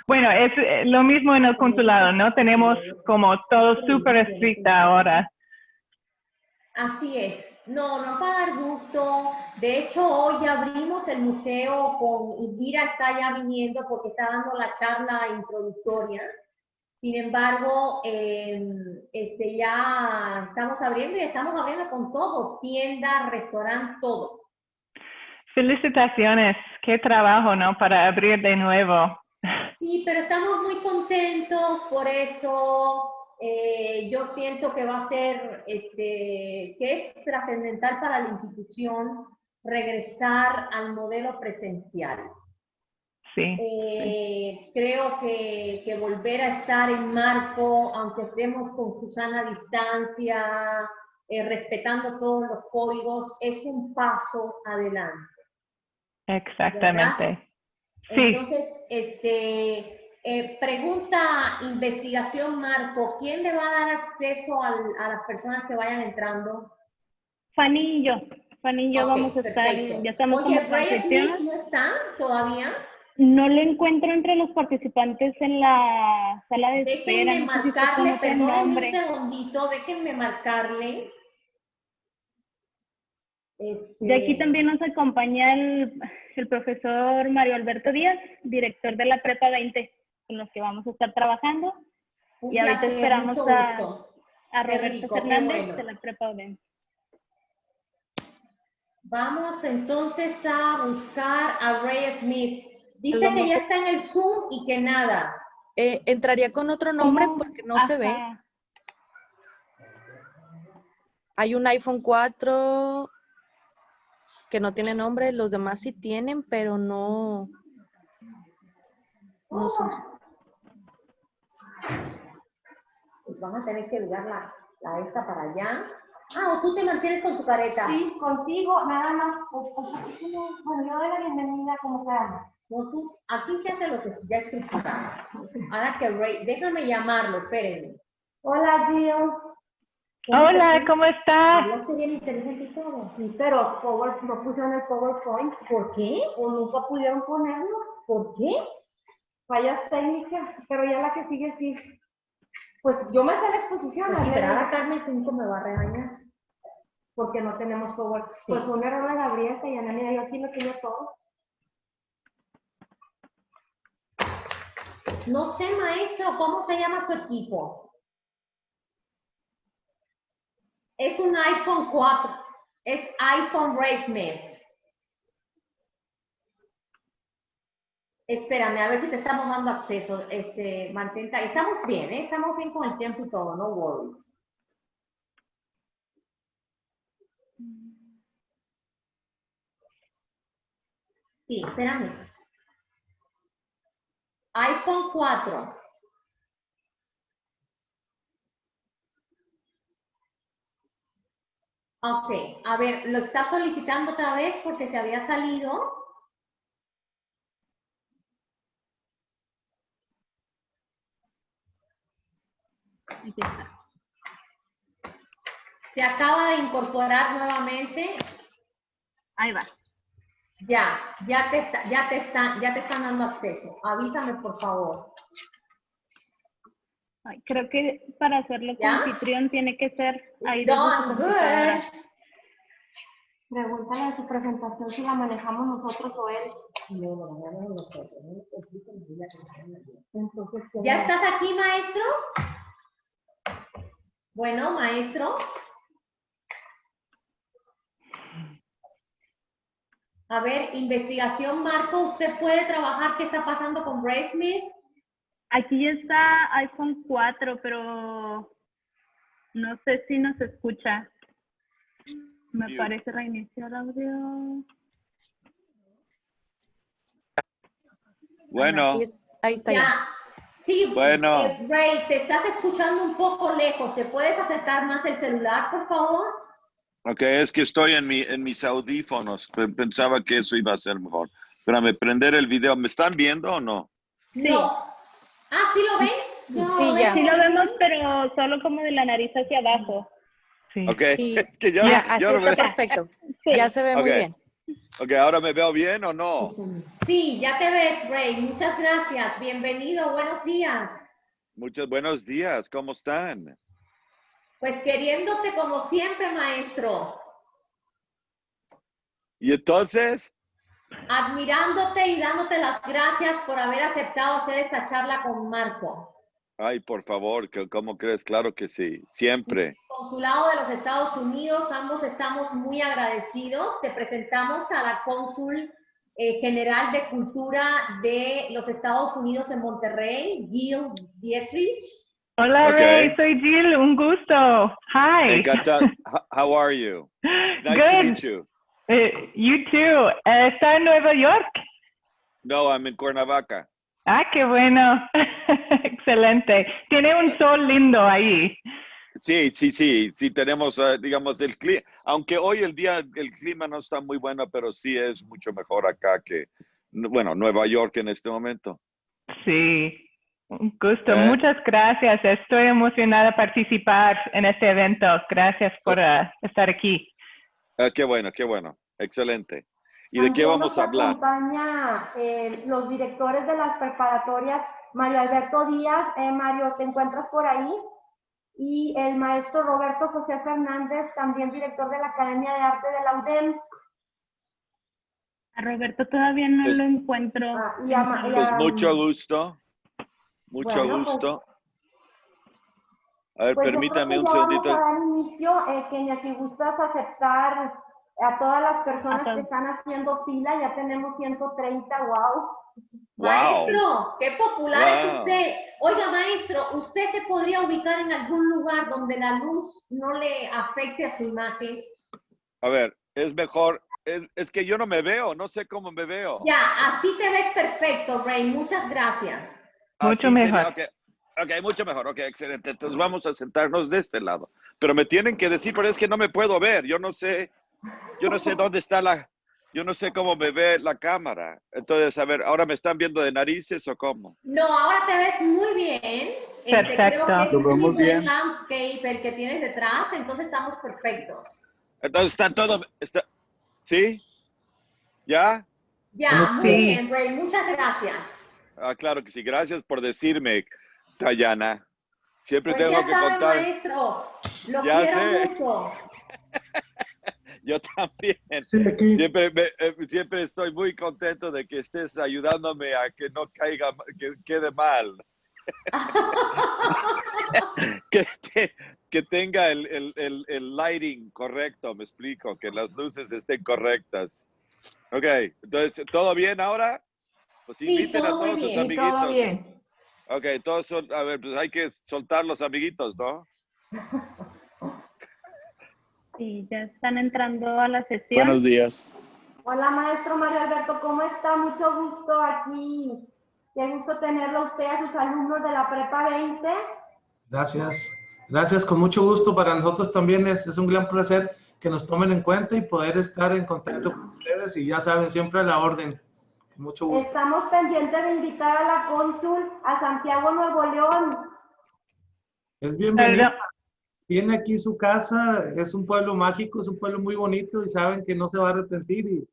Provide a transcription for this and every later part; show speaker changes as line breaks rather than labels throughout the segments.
Bueno, es lo mismo en el consulado, ¿no? Tenemos como todo súper estricta ahora.
Así es. No, nos va a dar gusto. De hecho, hoy ya abrimos el museo con Indira, está ya viniendo porque está dando la charla introductoria. Sin embargo, ya estamos abriendo y estamos abriendo con todo, tienda, restaurante, todo.
Felicitaciones, qué trabajo, ¿no? Para abrir de nuevo.
Sí, pero estamos muy contentos por eso. Yo siento que va a ser, que es trascendental para la institución regresar al modelo presencial.
Sí.
Creo que volver a estar en marco, aunque estemos con Susana a distancia, respetando todos los códigos, es un paso adelante.
Exactamente.
¿Verdad?
Sí.
Entonces, pregunta, investigación, Marco, ¿quién le va a dar acceso a las personas que vayan entrando?
Fanny y yo
Okay,
vamos a estar, ya estamos
Oye,
como
Ray Smith
anfitrionas.
no está todavía.
No lo encuentro entre los participantes en la sala de espera.
Déjenme
No sé si usted
marcarle,
conoce el
perdónenme un
nombre.
segundito, déjenme marcarle.
Y aquí también nos acompaña el profesor Mario Alberto Díaz, director de la Prepa 20, con los que vamos a estar trabajando. Y ahorita
placer,
esperamos a
Qué
Roberto
rico,
Fernández
bueno.
de la Prepa 20.
Vamos entonces a buscar a Ray Smith. Dice que ya está en el Zoom y que nada.
Entraría con otro nombre porque no se ve. Hay un iPhone 4 que no tiene nombre, los demás sí tienen, pero no son.
Pues van a tener que ligar la esta para allá. Ah, o tú te mantienes con tu careta.
Sí, contigo, nada más. Bueno, yo doy la bienvenida como sea.
No, tú, aquí se hace lo que ya estructurado. Ahora que Ray, déjame llamarlo, espérenme.
Hola, Gio.
Hola, ¿cómo estás?
Hablaste bien inteligente y todo.
Sí, pero no pusieron el PowerPoint.
¿Por qué?
O nunca pudieron ponerlo.
¿Por qué?
Fallas técnicas, pero ya la que sigue sí. Pues yo me sé la exposición.
Pues sí, pero ahora Carmen 5 me va a regañar.
Porque no tenemos PowerPoint.
Sí.
Pues un error de Gabriela y Ana, mira, yo aquí lo tengo todo.
No sé, maestro, ¿cómo se llama su equipo? Es un iPhone 4. Es iPhone Ray Smith. Espérame, a ver si te estamos dando acceso. Mantenta. Estamos bien, ¿eh? Estamos bien con el tiempo y todo, no worries. Sí, espérame. iPhone 4. Ok, a ver, lo está solicitando otra vez porque se había salido. Se acaba de incorporar nuevamente.
Ahí va.
Ya te están dando acceso. Avísame, por favor.
Ay, creo que para hacerlo con anfitrión tiene que ser ahí desde
Done,
su computadora.
Pregúntale a su presentación si la manejamos nosotros o él.
No, nosotros.
Entonces,
¿Ya estás aquí, maestro? Bueno, maestro. A ver, investigación, Marco, ¿usted puede trabajar qué está pasando con Ray Smith?
Aquí ya está iPhone 4, pero no sé si nos escucha. Me parece reiniciar audio.
Bueno. Ahí está ya.
Sí,
bueno.
Ray, te estás escuchando un poco lejos. ¿Te puedes acercar más el celular, por favor?
Ok, es que estoy en mis audífonos. Pensaba que eso iba a ser mejor. Espérame, prender el video. ¿Me están viendo o no?
Sí.
No. Ah, ¿sí lo ven?
Sí, ya. Sí lo vemos, pero solo como de la nariz hacia abajo.
Sí.
Ok,
Sí.
es que yo,
Mira,
yo
así está perfecto. Sí. Ya se ve muy bien.
Ok, ¿ahora me veo bien o no?
Sí, ya te ves, Ray. Muchas gracias. Bienvenido. Buenos días.
Muchos buenos días, ¿cómo están?
Pues queriéndote como siempre, maestro.
Y entonces,
Admirándote y dándote las gracias por haber aceptado hacer esta charla con Marco.
ay, por favor, ¿cómo crees? Claro que sí, siempre.
Consulado de los Estados Unidos, ambos estamos muy agradecidos. Te presentamos a la cónsul general de Cultura de los Estados Unidos en Monterrey, Gil Dietrich.
Hola,
Ok.
Ray, soy Jill, un gusto. Hi.
Encantado. How are you? Nice to meet
Good.
you.
You too. ¿Está en Nueva York?
No, I'm in Cuernavaca.
Ah, qué bueno. Excelente. Tiene un sol lindo ahí.
Sí, tenemos, digamos, el clima, aunque hoy el día el clima no está muy bueno, pero sí es mucho mejor acá que, bueno, Nueva York en este momento.
Sí, un gusto. Muchas gracias. Estoy emocionada de participar en este evento. Gracias por estar aquí.
Qué bueno, excelente. ¿Y de qué
También
vamos a hablar?
Nos acompaña los directores de las preparatorias, Mario Alberto Díaz. Mario, ¿te encuentras por ahí? Y el maestro Roberto José Fernández, también director de la Academia de Arte de la UDEM.
A Roberto todavía no
Pues-
lo encuentro.
Pues mucho gusto. Mucho
Bueno,
gusto. A ver,
Pues yo creo
permítame
que
un
ya vamos
segundito.
a dar inicio, Kenia, si gustas aceptar a todas las personas
todos.
que están haciendo fila, ya tenemos 130, wow.
Maestro, qué popular es
Wow.
usted. Oiga, maestro, ¿usted se podría ubicar en algún lugar donde la luz no le afecte a su imagen?
A ver, es mejor, es que yo no me veo, no sé cómo me veo.
Ya, así te ves perfecto, Ray. Muchas gracias.
Mucho
Así
mejor.
sería, ok, mucho mejor, ok, excelente. Entonces vamos a sentarnos de este lado. Pero me tienen que decir, pero es que no me puedo ver, yo no sé dónde está yo no sé cómo me ve la cámara. Entonces, a ver, ¿ahora me están viendo de narices o cómo?
No, ahora te ves muy bien.
Perfecto.
Creo que es
Lo
un
vemos
muy buen
bien.
landscape el que tienes detrás, entonces estamos perfectos.
Entonces está todo, ¿sí? ¿Ya?
Ya, muy
Sí.
bien, Ray. Muchas gracias.
Ah, claro que sí. Gracias por decirme, Dayana. Siempre
Pues
tengo
ya
que
saben,
contar.
maestro, lo
Ya
quiero
sé.
mucho.
Yo también.
Sí, aquí.
Siempre estoy muy contento de que estés ayudándome a que no caiga, que quede mal. Que tenga el lighting correcto, me explico, que las luces estén correctas. Ok, entonces, ¿todo bien ahora? Pues
Sí,
inviten a
todo muy
todos sus
bien.
amiguitos.
Todo bien.
Ok, todos son, a ver, pues hay que soltar los amiguitos, ¿no?
Sí, ya están entrando a la sesión.
Buenos días.
Hola, maestro Mario Alberto, ¿cómo está? Mucho gusto aquí. Qué gusto tenerlo a usted, a sus alumnos de la Prepa 20.
Gracias. Gracias, con mucho gusto. Para nosotros también es un gran placer que nos tomen en cuenta y poder estar en contacto con ustedes. Y ya saben, siempre a la orden. Con mucho gusto.
Estamos pendientes de invitar a la cónsul a Santiago, Nuevo León.
Es bienvenido.
Perdón.
Tiene aquí su casa. Es un pueblo mágico, es un pueblo muy bonito y saben que no se va a arrepentir. Y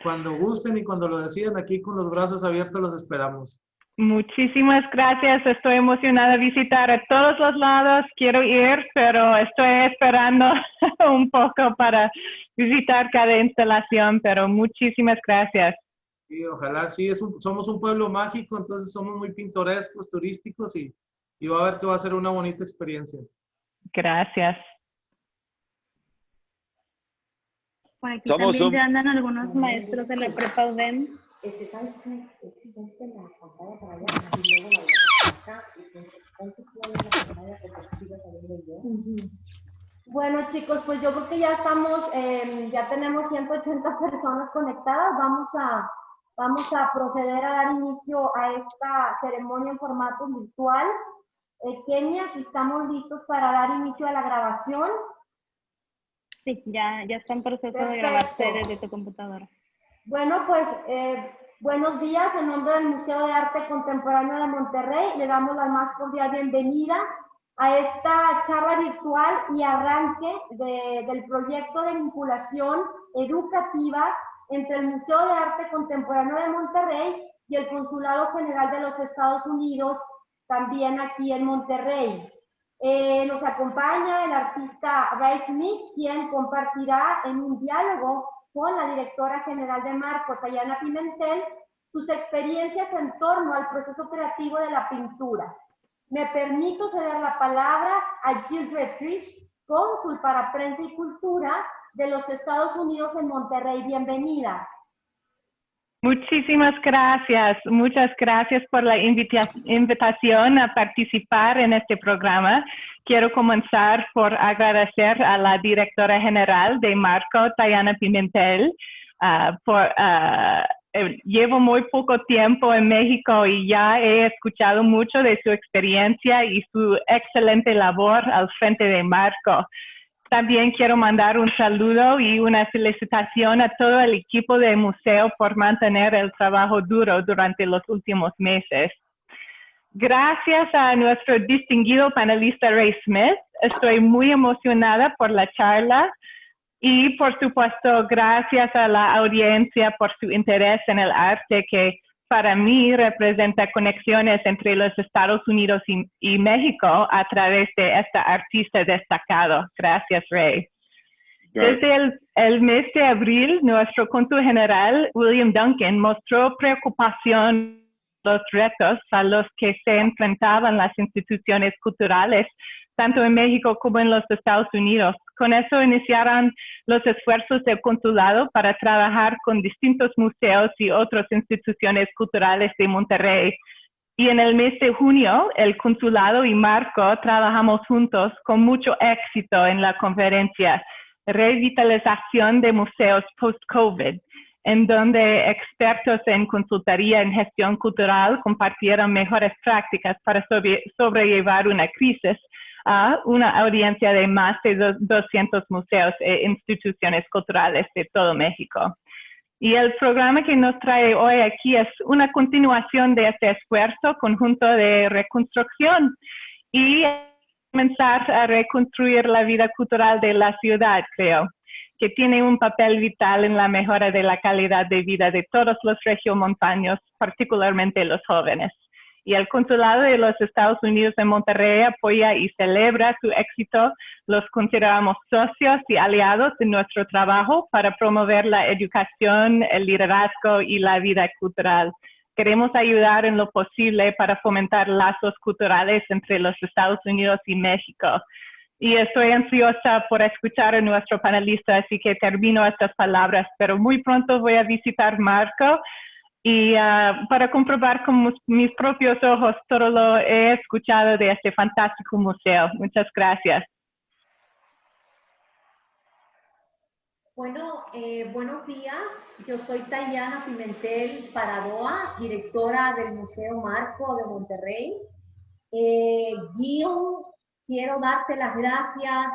cuando gusten y cuando lo decidan, aquí con los brazos abiertos los esperamos.
Muchísimas gracias. Estoy emocionada de visitar a todos los lados. Quiero ir, pero estoy esperando un poco para visitar cada instalación, pero muchísimas gracias.
Sí, ojalá, sí, somos un pueblo mágico, entonces somos muy pintorescos, turísticos y va a ver que va a ser una bonita experiencia.
Gracias.
Por aquí
Somos
también
un-
ya andan algunos maestros de la prepa UDEM.
¿Sabes qué? Vente la pantalla para allá y luego la de acá y ponte tú ahí en la pantalla porque sigas saliendo yo.
Bueno, chicos, pues yo creo que ya estamos, ya tenemos 180 personas conectadas. Vamos a proceder a dar inicio a esta ceremonia en formato virtual. Kenia, si estamos listos para dar inicio a la grabación.
Sí, ya está en proceso de
Perfecto.
grabarse desde tu computadora.
Bueno, pues buenos días. En nombre del Museo de Arte Contemporáneo de Monterrey, le damos la más cordial bienvenida a esta charla virtual y arranque del proyecto de vinculación educativa entre el Museo de Arte Contemporáneo de Monterrey y el Consulado General de los Estados Unidos, también aquí en Monterrey. Nos acompaña el artista Ray Smith, quien compartirá en un diálogo con la directora general de Marco, Tayana Pimentel, sus experiencias en torno al proceso creativo de la pintura. Me permito ceder la palabra a Jill Redrich, cónsul para Prensa y Cultura de los Estados Unidos en Monterrey. Bienvenida.
Muchísimas gracias. Muchas gracias por la invitación a participar en este programa. Quiero comenzar por agradecer a la directora general de Marco, Tayana Pimentel, llevo muy poco tiempo en México y ya he escuchado mucho de su experiencia y su excelente labor al frente de Marco. También quiero mandar un saludo y una felicitación a todo el equipo del museo por mantener el trabajo duro durante los últimos meses. Gracias a nuestro distinguido panelista Ray Smith, estoy muy emocionada por la charla y, por supuesto, gracias a la audiencia por su interés en el arte que para mí representa conexiones entre los Estados Unidos y México a través de esta artista destacado. Gracias, Ray. Desde el mes de abril, nuestro cónsul general, William Duncan, mostró preocupación por los retos a los que se enfrentaban las instituciones culturales, tanto en México como en los Estados Unidos. Con eso iniciaron los esfuerzos del consulado para trabajar con distintos museos y otras instituciones culturales de Monterrey. Y en el mes de junio, el consulado y Marco trabajamos juntos con mucho éxito en la conferencia Revitalización de Museos Post-COVID, en donde expertos en consultoría en gestión cultural compartieron mejores prácticas para sobrellevar una crisis a una audiencia de más de 200 museos e instituciones culturales de todo México. Y el programa que nos trae hoy aquí es una continuación de este esfuerzo conjunto de reconstrucción y comenzar a reconstruir la vida cultural de la ciudad, creo, que tiene un papel vital en la mejora de la calidad de vida de todos los regiomontaños, particularmente los jóvenes. Y el Consulado de los Estados Unidos en Monterrey apoya y celebra su éxito. Los consideramos socios y aliados en nuestro trabajo para promover la educación, el liderazgo y la vida cultural. Queremos ayudar en lo posible para fomentar lazos culturales entre los Estados Unidos y México. Y estoy ansiosa por escuchar a nuestro panelista, así que termino estas palabras, pero muy pronto voy a visitar Marco y para comprobar con mis propios ojos todo lo he escuchado de este fantástico museo. Muchas gracias.
Bueno, buenos días. Yo soy Tayana Pimentel Paradoa, directora del Museo Marco de Monterrey. Guido, quiero darte las gracias.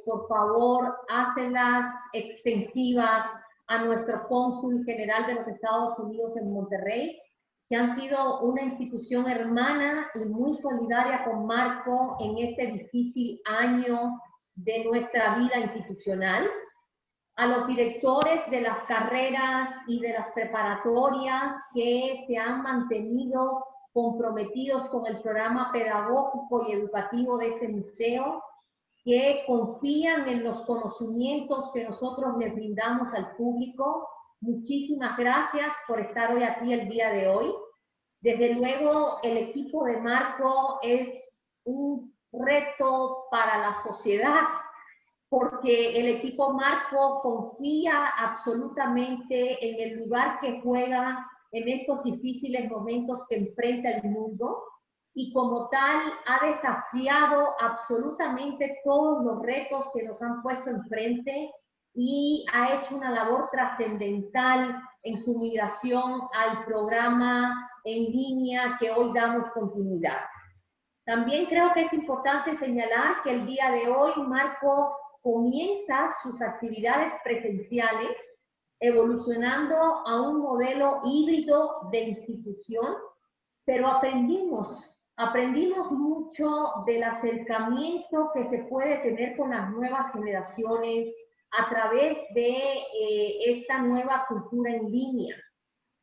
Por favor, hácelas extensivas a nuestro cónsul general de los Estados Unidos en Monterrey, que han sido una institución hermana y muy solidaria con Marco en este difícil año de nuestra vida institucional. A los directores de las carreras y de las preparatorias que se han mantenido comprometidos con el programa pedagógico y educativo de este museo, que confían en los conocimientos que nosotros les brindamos al público. Muchísimas gracias por estar hoy aquí el día de hoy. Desde luego, el equipo de Marco es un reto para la sociedad, porque el equipo Marco confía absolutamente en el lugar que juega en estos difíciles momentos que enfrenta el mundo, y como tal ha desafiado absolutamente todos los retos que nos han puesto enfrente y ha hecho una labor trascendental en su migración al programa en línea que hoy damos continuidad. También creo que es importante señalar que el día de hoy Marco comienza sus actividades presenciales evolucionando a un modelo híbrido de institución, pero aprendimos mucho del acercamiento que se puede tener con las nuevas generaciones a través de esta nueva cultura en línea.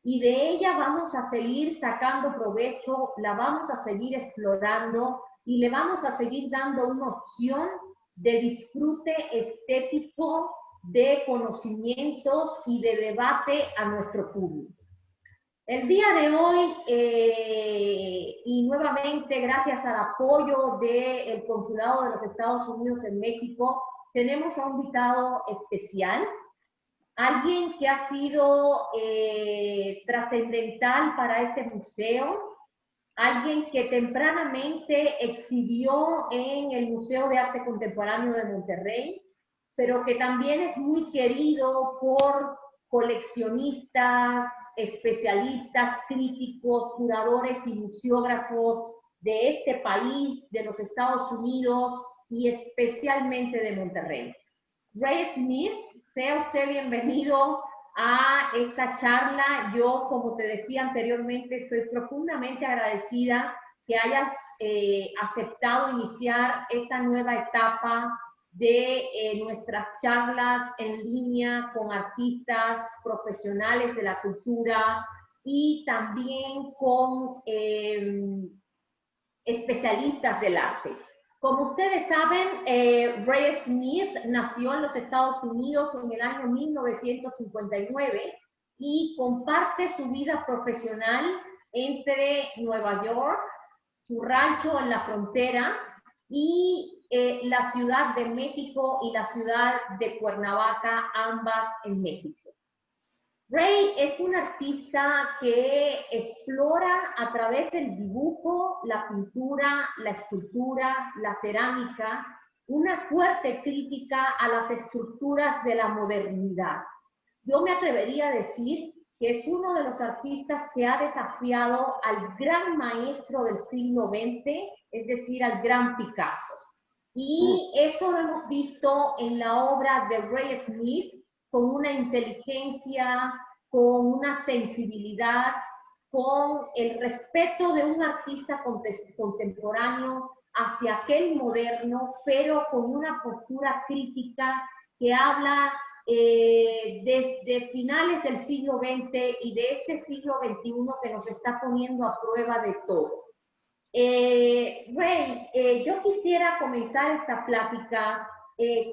Y de ella vamos a seguir sacando provecho, la vamos a seguir explorando y le vamos a seguir dando una opción de disfrute estético, de conocimientos y de debate a nuestro público. El día de hoy, y nuevamente gracias al apoyo del Consulado de los Estados Unidos en México, tenemos a un invitado especial, alguien que ha sido trascendental para este museo, alguien que tempranamente exhibió en el Museo de Arte Contemporáneo de Monterrey, pero que también es muy querido por coleccionistas, especialistas, críticos, curadores y museógrafos de este país, de los Estados Unidos y especialmente de Monterrey. Ray Smith, sea usted bienvenido a esta charla. Yo, como te decía anteriormente, estoy profundamente agradecida que hayas aceptado iniciar esta nueva etapa de nuestras charlas en línea con artistas profesionales de la cultura y también con especialistas del arte. Como ustedes saben, Ray Smith nació en los Estados Unidos en el año 1959 y comparte su vida profesional entre Nueva York, su rancho en la frontera, y la Ciudad de México y la ciudad de Cuernavaca, ambas en México. Ray es un artista que explora a través del dibujo, la pintura, la escultura, la cerámica, una fuerte crítica a las estructuras de la modernidad. Yo me atrevería a decir que es uno de los artistas que ha desafiado al gran maestro del siglo XX, es decir, al gran Picasso. Y eso lo hemos visto en la obra de Ray Smith, con una inteligencia, con una sensibilidad, con el respeto de un artista contemporáneo hacia aquel moderno, pero con una postura crítica que habla desde finales del siglo XX y de este siglo XXI que nos está poniendo a prueba de todo. Ray, yo quisiera comenzar esta plática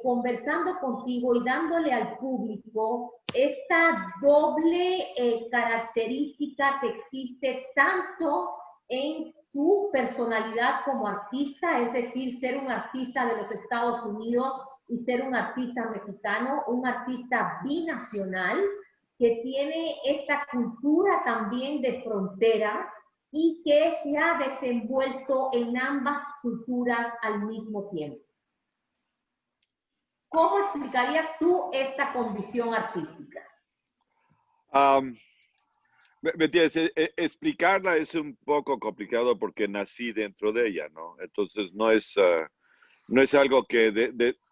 conversando contigo y dándole al público esta doble característica que existe tanto en tu personalidad como artista, es decir, ser un artista de los Estados Unidos y ser un artista mexicano, un artista binacional que tiene esta cultura también de frontera y que se ha desenvuelto en ambas culturas al mismo tiempo. ¿Cómo explicarías tú esta condición artística?
¿Me entiendes? Explicarla es un poco complicado porque nací dentro de ella, ¿no? Entonces no es algo que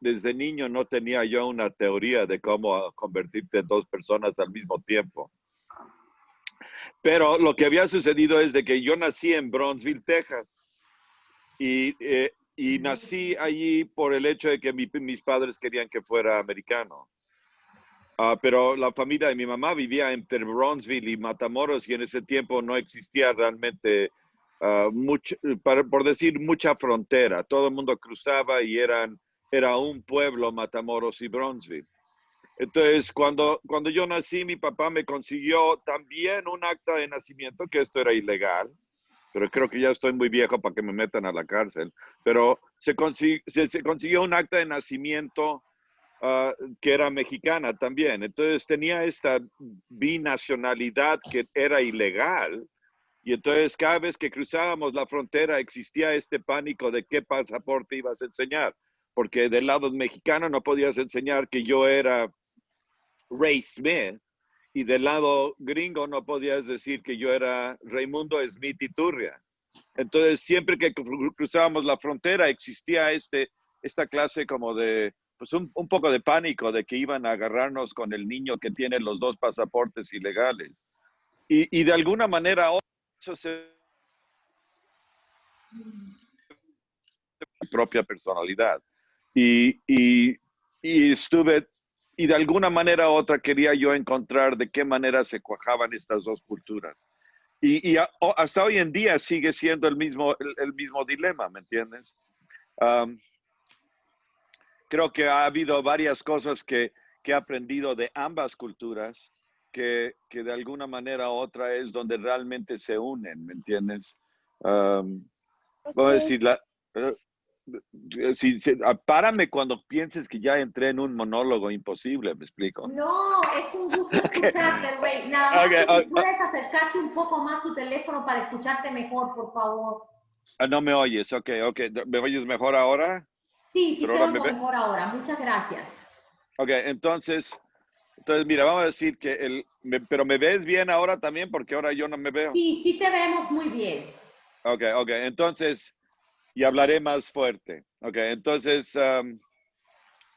desde niño no tenía yo una teoría de cómo convertirte en dos personas al mismo tiempo. Pero lo que había sucedido es de que yo nací en Brownsville, Texas. Y nací allí por el hecho de que mis padres querían que fuera americano. Pero la familia de mi mamá vivía entre Brownsville y Matamoros y en ese tiempo no existía realmente, por decir, mucha frontera. Todo el mundo cruzaba y era un pueblo, Matamoros y Brownsville. Entonces, cuando yo nací, mi papá me consiguió también un acta de nacimiento, que esto era ilegal, pero creo que ya estoy muy viejo para que me metan a la cárcel. Pero se consiguió un acta de nacimiento que era mexicana también. Entonces tenía esta binacionalidad que era ilegal. Y entonces cada vez que cruzábamos la frontera existía este pánico de qué pasaporte ibas a enseñar. Porque del lado mexicano no podías enseñar que yo era Ray Smith. Y del lado gringo no podías decir que yo era Raimundo Smith Iturria. Entonces, siempre que cruzábamos la frontera existía esta clase como de, pues un poco de pánico de que iban a agarrarnos con el niño que tiene los dos pasaportes ilegales. Y de alguna manera eso se... mi propia personalidad. Y estuve y de alguna manera u otra quería yo encontrar de qué manera se cuajaban estas dos culturas. Hasta hoy en día sigue siendo el mismo dilema, ¿me entiendes? Creo que ha habido varias cosas que he aprendido de ambas culturas que de alguna manera u otra es donde realmente se unen, ¿me entiendes? Voy a decir, párame cuando pienses que ya entré en un monólogo imposible, ¿me explico?
No, es un gusto escucharte, Ray. Nada más que si puedes acercarte un poco más tu teléfono para escucharte mejor, por favor.
No me oyes, ok. ¿Me oyes mejor ahora?
Sí,
Pero
te
ahora
oigo mejor ahora. Muchas gracias.
Ok, entonces mira, vamos a decir que pero ¿me ves bien ahora también? Porque ahora yo no me veo.
Sí, sí te vemos muy bien.
Ok, entonces, y hablaré más fuerte. Ok, entonces,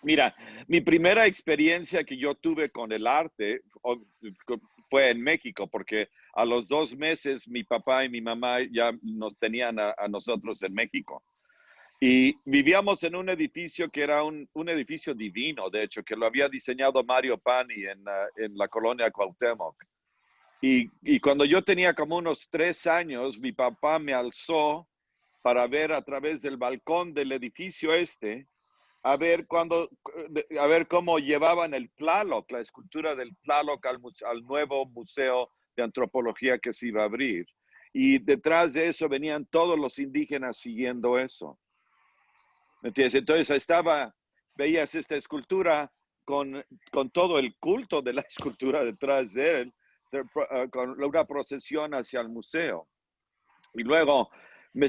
mira, mi primera experiencia que yo tuve con el arte fue en México, porque a los 2 meses mi papá y mi mamá ya nos tenían a nosotros en México. Y vivíamos en un edificio que era un edificio divino, de hecho, que lo había diseñado Mario Pani en la colonia Cuauhtémoc. Y cuando yo tenía como unos 3 años, mi papá me alzó para ver a través del balcón del edificio a ver cómo llevaban el Tlaloc, la escultura del Tlaloc al nuevo museo de antropología que se iba a abrir. Y detrás de eso venían todos los indígenas siguiendo eso. ¿Me entiendes? Entonces veías esta escultura con todo el culto de la escultura detrás de él, con una procesión hacia el museo. Y luego me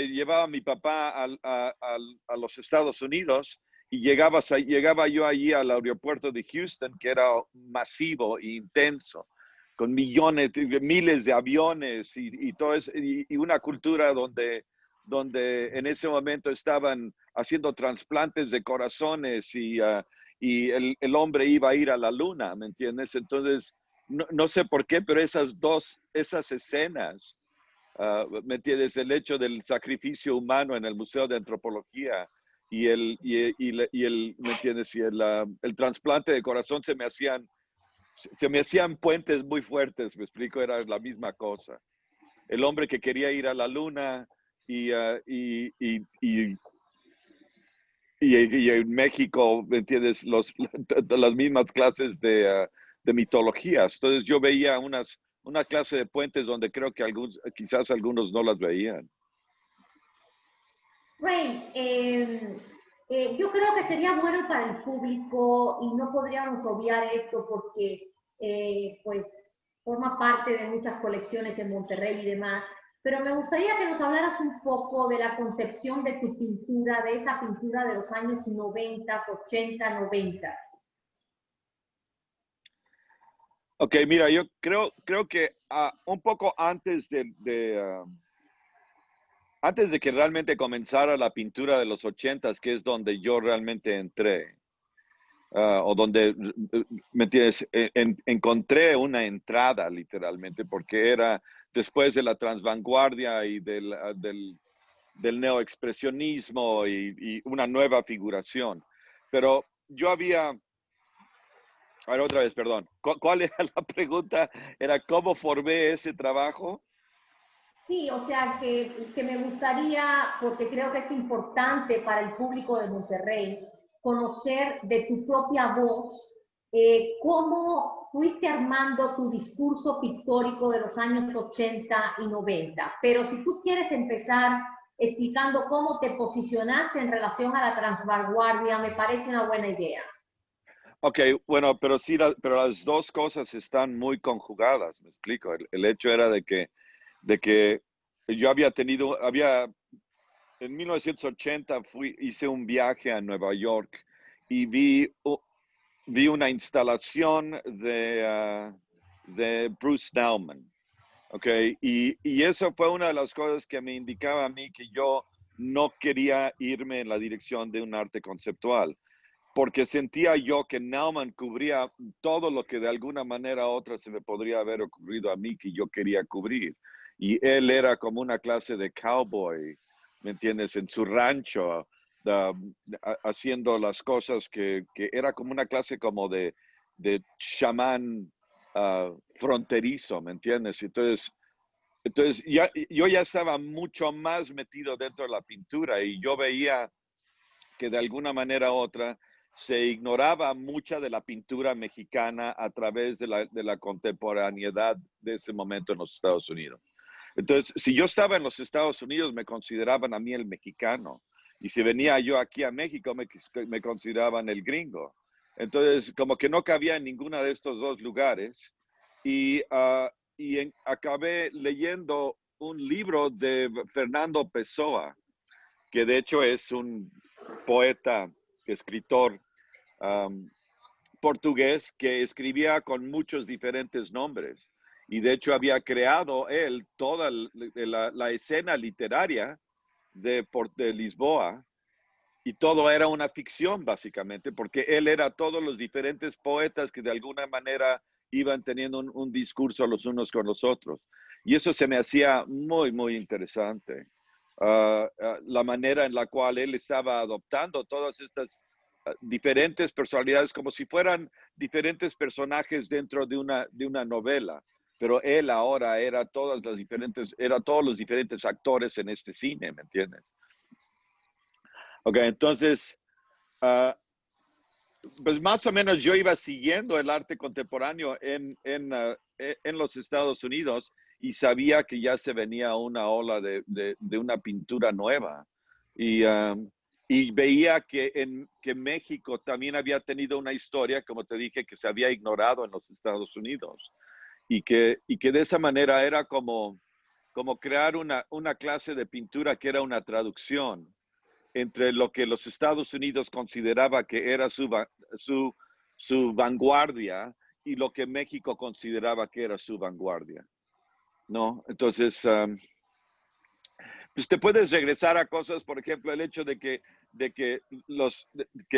llevaba mi papá a los Estados Unidos y llegaba yo allí al aeropuerto de Houston, que era masivo e intenso, con miles de aviones y todo eso, y una cultura donde en ese momento estaban haciendo trasplantes de corazones y el hombre iba a ir a la luna, ¿me entiendes? Entonces, no sé por qué, pero esas escenas, ¿me entiendes? El hecho del sacrificio humano en el Museo de Antropología y ¿me entiendes? Y el trasplante de corazón se me hacían puentes muy fuertes, me explico, era la misma cosa. El hombre que quería ir a la luna y en México, ¿me entiendes? Las mismas clases de mitologías. Entonces yo veía una clase de puentes donde creo que quizás algunos no las veían.
Ray, yo creo que sería bueno para el público y no podríamos obviar esto porque pues forma parte de muchas colecciones en Monterrey y demás, pero me gustaría que nos hablaras un poco de la concepción de tu pintura, de esa pintura de los años 90, 80, 90.
Ok, mira, yo creo que un poco antes antes de que realmente comenzara la pintura de los 80s, que es donde yo realmente entré, o donde, ¿me entiendes? Encontré una entrada literalmente, porque era después de la transvanguardia y del neoexpresionismo y una nueva figuración. Pero yo había... A ver, otra vez, perdón. ¿Cuál era la pregunta? ¿Era cómo formé ese trabajo?
Sí, o sea que me gustaría, porque creo que es importante para el público de Monterrey, conocer de tu propia voz cómo fuiste armando tu discurso pictórico de los años 80 y 90. Pero si tú quieres empezar explicando cómo te posicionaste en relación a la transvanguardia, me parece una buena idea.
Ok, bueno, pero sí, pero las dos cosas están muy conjugadas, me explico. El hecho era de que yo en 1980 hice un viaje a Nueva York y vi una instalación de Bruce Nauman, ok, y eso fue una de las cosas que me indicaba a mí que yo no quería irme en la dirección de un arte conceptual, porque sentía yo que Nauman cubría todo lo que de alguna manera u otra se me podría haber ocurrido a mí que yo quería cubrir. Y él era como una clase de cowboy, ¿me entiendes? En su rancho, haciendo las cosas que era como una clase como de chamán fronterizo, ¿me entiendes? Entonces yo ya estaba mucho más metido dentro de la pintura y yo veía que de alguna manera u otra se ignoraba mucha de la pintura mexicana a través de la contemporaneidad de ese momento en los Estados Unidos. Entonces, si yo estaba en los Estados Unidos, me consideraban a mí el mexicano. Y si venía yo aquí a México, me consideraban el gringo. Entonces, como que no cabía en ninguno de estos dos lugares. Y acabé leyendo un libro de Fernando Pessoa, que de hecho es un poeta, escritor portugués que escribía con muchos diferentes nombres. Y de hecho había creado él toda la escena literaria de Lisboa, y todo era una ficción básicamente, porque él era todos los diferentes poetas que de alguna manera iban teniendo un discurso los unos con los otros. Y eso se me hacía muy, muy interesante. La manera en la cual él estaba adoptando todas estas diferentes personalidades como si fueran diferentes personajes dentro de una novela. Pero él ahora era todos los diferentes actores en este cine, ¿me entiendes? Ok, entonces, pues más o menos yo iba siguiendo el arte contemporáneo en los Estados Unidos y sabía que ya se venía una ola de una pintura nueva. Y veía que México también había tenido una historia, como te dije, que se había ignorado en los Estados Unidos. Y que de esa manera era como crear una clase de pintura que era una traducción entre lo que los Estados Unidos consideraba que era su vanguardia y lo que México consideraba que era su vanguardia, ¿no? Entonces, pues te puedes regresar a cosas, por ejemplo, el hecho de que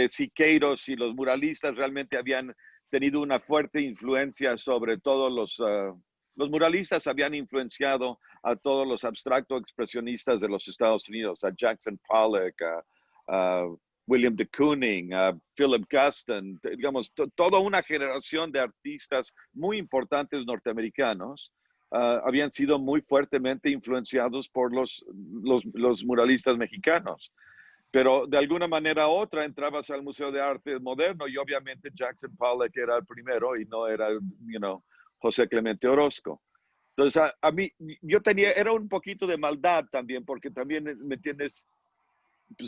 Siqueiros y los muralistas realmente habían tenido una fuerte influencia sobre todos los muralistas habían influenciado a todos los abstracto expresionistas de los Estados Unidos, a Jackson Pollock, a William de Kooning, a Philip Guston, digamos, toda una generación de artistas muy importantes norteamericanos habían sido muy fuertemente influenciados por los muralistas mexicanos. Pero de alguna manera u otra entrabas al Museo de Arte Moderno y obviamente Jackson Pollock era el primero y no era, José Clemente Orozco. Entonces, a mí, era un poquito de maldad también, porque también, ¿me entiendes?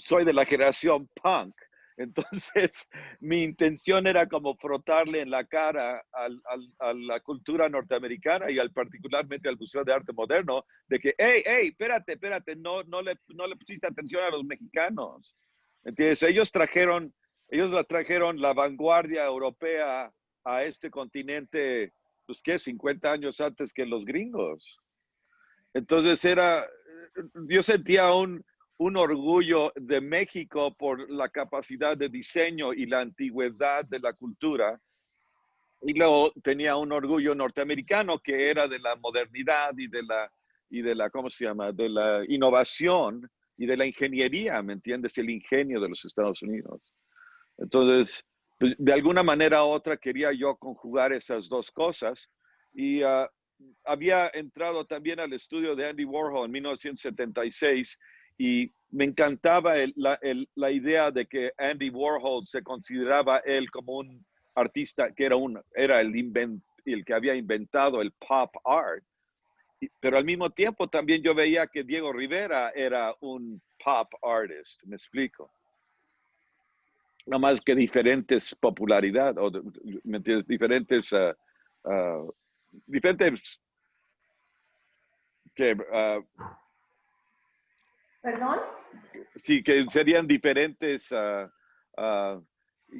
Soy de la generación punk. Entonces, mi intención era como frotarle en la cara a la cultura norteamericana y particularmente al Museo de Arte Moderno, de que, hey, espérate, no le pusiste atención a los mexicanos. ¿Entiendes? Ellos trajeron la vanguardia europea a este continente, pues, ¿qué? 50 años antes que los gringos. Entonces yo sentía un orgullo de México por la capacidad de diseño y la antigüedad de la cultura. Y luego tenía un orgullo norteamericano que era de la modernidad y de la, ¿cómo se llama? De la innovación y de la ingeniería, ¿me entiendes? El ingenio de los Estados Unidos. Entonces, pues, de alguna manera u otra quería yo conjugar esas dos cosas. Y había entrado también al estudio de Andy Warhol en 1976 y me encantaba la idea de que Andy Warhol se consideraba él como un artista que era el que había inventado el pop art. Pero al mismo tiempo también yo veía que Diego Rivera era un pop artist, me explico. No más que diferentes popularidad, ¿me entiendes? Diferentes que
¿Perdón?
sí, que serían diferentes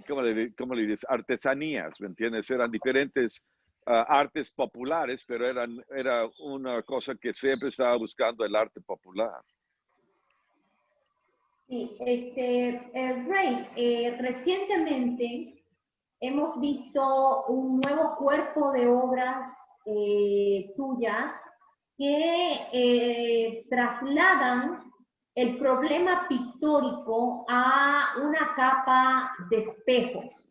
¿cómo le dices? Artesanías, ¿me entiendes? Eran diferentes artes populares, pero era una cosa que siempre estaba buscando el arte popular.
Sí, Ray, recientemente hemos visto un nuevo cuerpo de obras tuyas que trasladan el problema pictórico a una capa de espejos.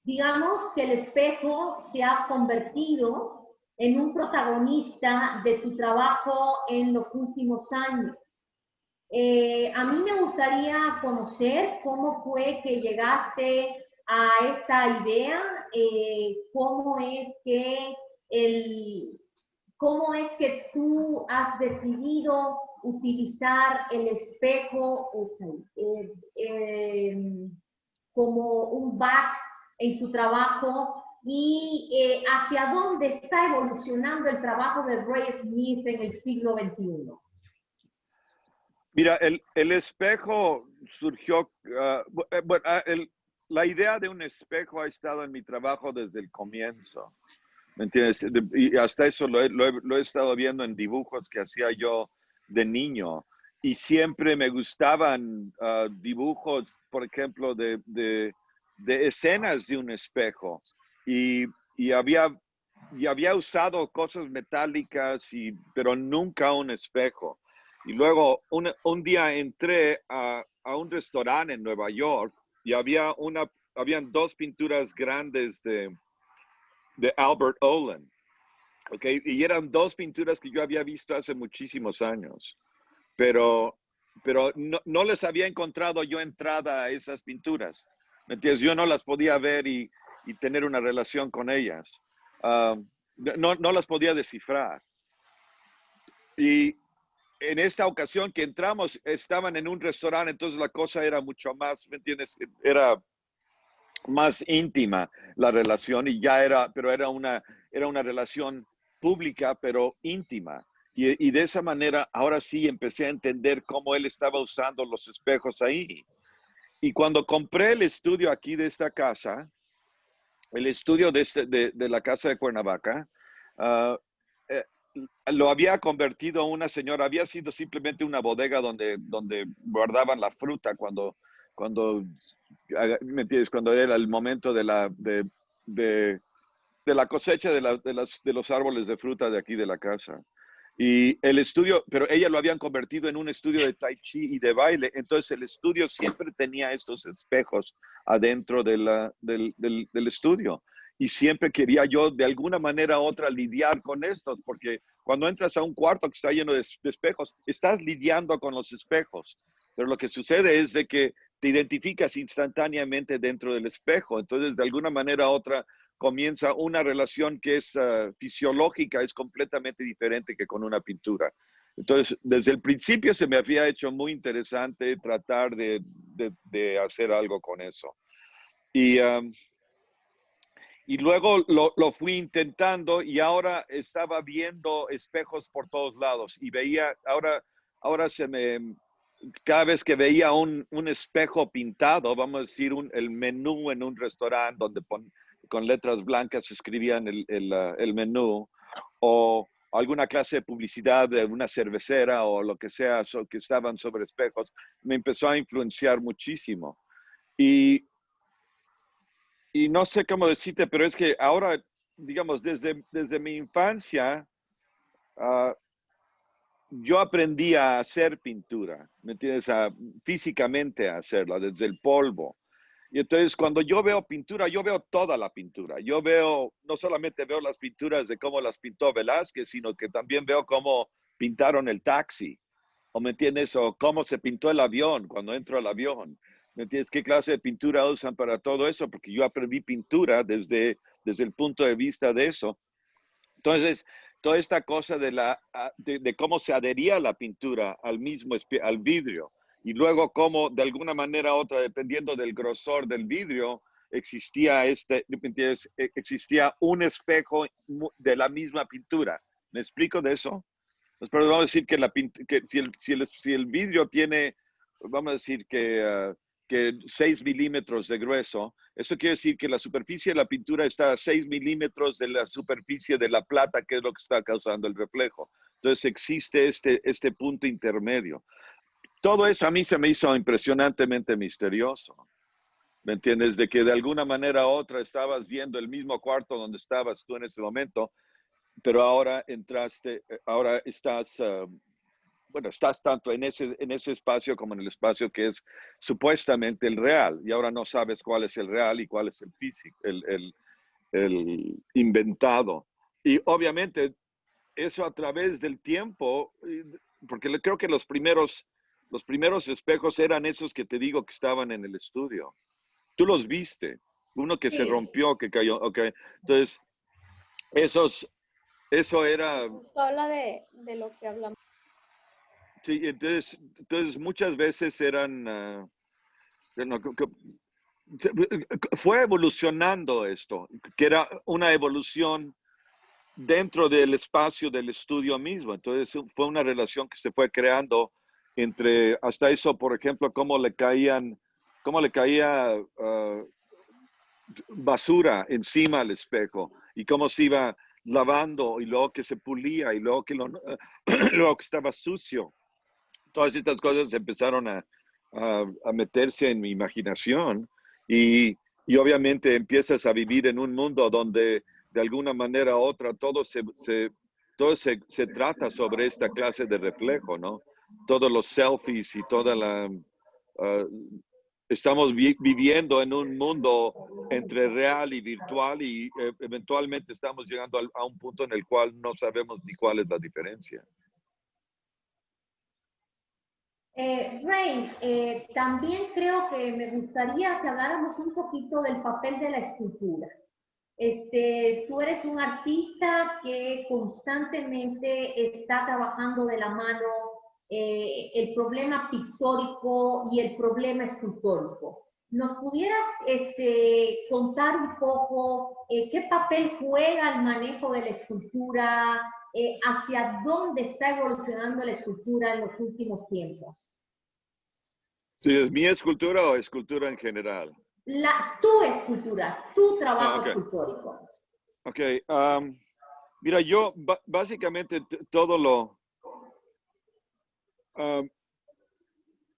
Digamos que el espejo se ha convertido en un protagonista de tu trabajo en los últimos años. A mí me gustaría conocer cómo fue que llegaste a esta idea, cómo es que tú has decidido utilizar el espejo como un back en tu trabajo y hacia dónde está evolucionando el trabajo de Ray Smith en el siglo XXI.
Mira, el espejo surgió, la idea de un espejo ha estado en mi trabajo desde el comienzo, ¿me entiendes? Y hasta eso lo he estado viendo en dibujos que hacía yo de niño. Y siempre me gustaban dibujos, por ejemplo, de escenas de un espejo. Y había usado cosas metálicas, pero nunca un espejo. Y luego un día entré a un restaurante en Nueva York y habían dos pinturas grandes de Albert Oehlen, ¿ok? Y eran dos pinturas que yo había visto hace muchísimos años, pero no les había encontrado yo entrada a esas pinturas, ¿me entiendes? Yo no las podía ver y tener una relación con ellas. No las podía descifrar. Y en esta ocasión que entramos, estaban en un restaurante, entonces la cosa era mucho más, ¿me entiendes? Era más íntima la relación y pero era una relación pública, pero íntima. Y de esa manera, ahora sí empecé a entender cómo él estaba usando los espejos ahí. Y cuando compré el estudio aquí de esta casa, el estudio de la casa de Cuernavaca, lo había convertido una señora, había sido simplemente una bodega donde guardaban la fruta cuando ¿me entiendes? Cuando era el momento de la cosecha de los árboles de fruta de aquí de la casa. Y el estudio, pero ella lo habían convertido en un estudio de tai chi y de baile, entonces el estudio siempre tenía estos espejos adentro del estudio. Y siempre quería yo de alguna manera u otra lidiar con estos, porque cuando entras a un cuarto que está lleno de espejos, estás lidiando con los espejos. Pero lo que sucede es de que te identificas instantáneamente dentro del espejo. Entonces, de alguna manera u otra, comienza una relación que es fisiológica, es completamente diferente que con una pintura. Entonces, desde el principio se me había hecho muy interesante tratar de hacer algo con eso. Y luego lo fui intentando y ahora estaba viendo espejos por todos lados y veía, ahora cada vez que veía un espejo pintado, vamos a decir, el menú en un restaurante donde con letras blancas escribían el menú, o alguna clase de publicidad de una cervecera o lo que sea que estaban sobre espejos, me empezó a influenciar muchísimo. Y no sé cómo decirte, pero es que ahora, digamos, desde mi infancia, yo aprendí a hacer pintura, ¿me entiendes? Físicamente a hacerla, desde el polvo. Y entonces cuando yo veo pintura, yo veo toda la pintura. No solamente veo las pinturas de cómo las pintó Velázquez, sino que también veo cómo pintaron el taxi, ¿o me entiendes? O cómo se pintó el avión, cuando entro al avión. ¿Me entiendes? ¿Qué clase de pintura usan para todo eso? Porque yo aprendí pintura desde el punto de vista de eso. Entonces, toda esta cosa de cómo se adhería la pintura al vidrio, y luego cómo de alguna manera u otra, dependiendo del grosor del vidrio, existía un espejo de la misma pintura. ¿Me explico de eso? Pues, pero vamos a decir que si el vidrio tiene, vamos a decir que 6 milímetros de grueso, eso quiere decir que la superficie de la pintura está a 6 milímetros de la superficie de la plata, que es lo que está causando el reflejo. Entonces existe este punto intermedio. Todo eso a mí se me hizo impresionantemente misterioso. ¿Me entiendes? De que de alguna manera u otra estabas viendo el mismo cuarto donde estabas tú en ese momento, pero ahora estás bueno, estás tanto en ese espacio como en el espacio que es supuestamente el real, y ahora no sabes cuál es el real y cuál es el físico, el inventado. Y obviamente eso a través del tiempo, porque creo que los primeros espejos eran esos que te digo que estaban en el estudio. Tú los viste, uno que se
Sí,
rompió, que cayó, ok. Entonces, eso era,
Justo habla de lo que hablamos.
sí, entonces muchas veces eran, no, fue evolucionando esto, que era una evolución dentro del espacio del estudio mismo. Entonces fue una relación que se fue creando entre, hasta eso, por ejemplo, cómo le caía basura encima al espejo y cómo se iba lavando y luego que se pulía y luego que, luego que estaba sucio. Todas estas cosas empezaron a meterse en mi imaginación y obviamente empiezas a vivir en un mundo donde de alguna manera u otra todo se trata sobre esta clase de reflejo, ¿no? Todos los selfies y toda la... estamos viviendo en un mundo entre real y virtual y eventualmente estamos llegando a un punto en el cual no sabemos ni cuál es la diferencia.
Rain, también creo que me gustaría que habláramos un poquito del papel de la escultura. Tú eres un artista que constantemente está trabajando de la mano el problema pictórico y el problema escultórico. ¿Nos pudieras contar un poco qué papel juega el manejo de la escultura, hacia dónde está evolucionando la escultura en los últimos tiempos?
¿Sí, es mi escultura o escultura en general?
Tu escultura, tu trabajo
Okay.
escultórico.
Ok, mira, yo básicamente todo lo...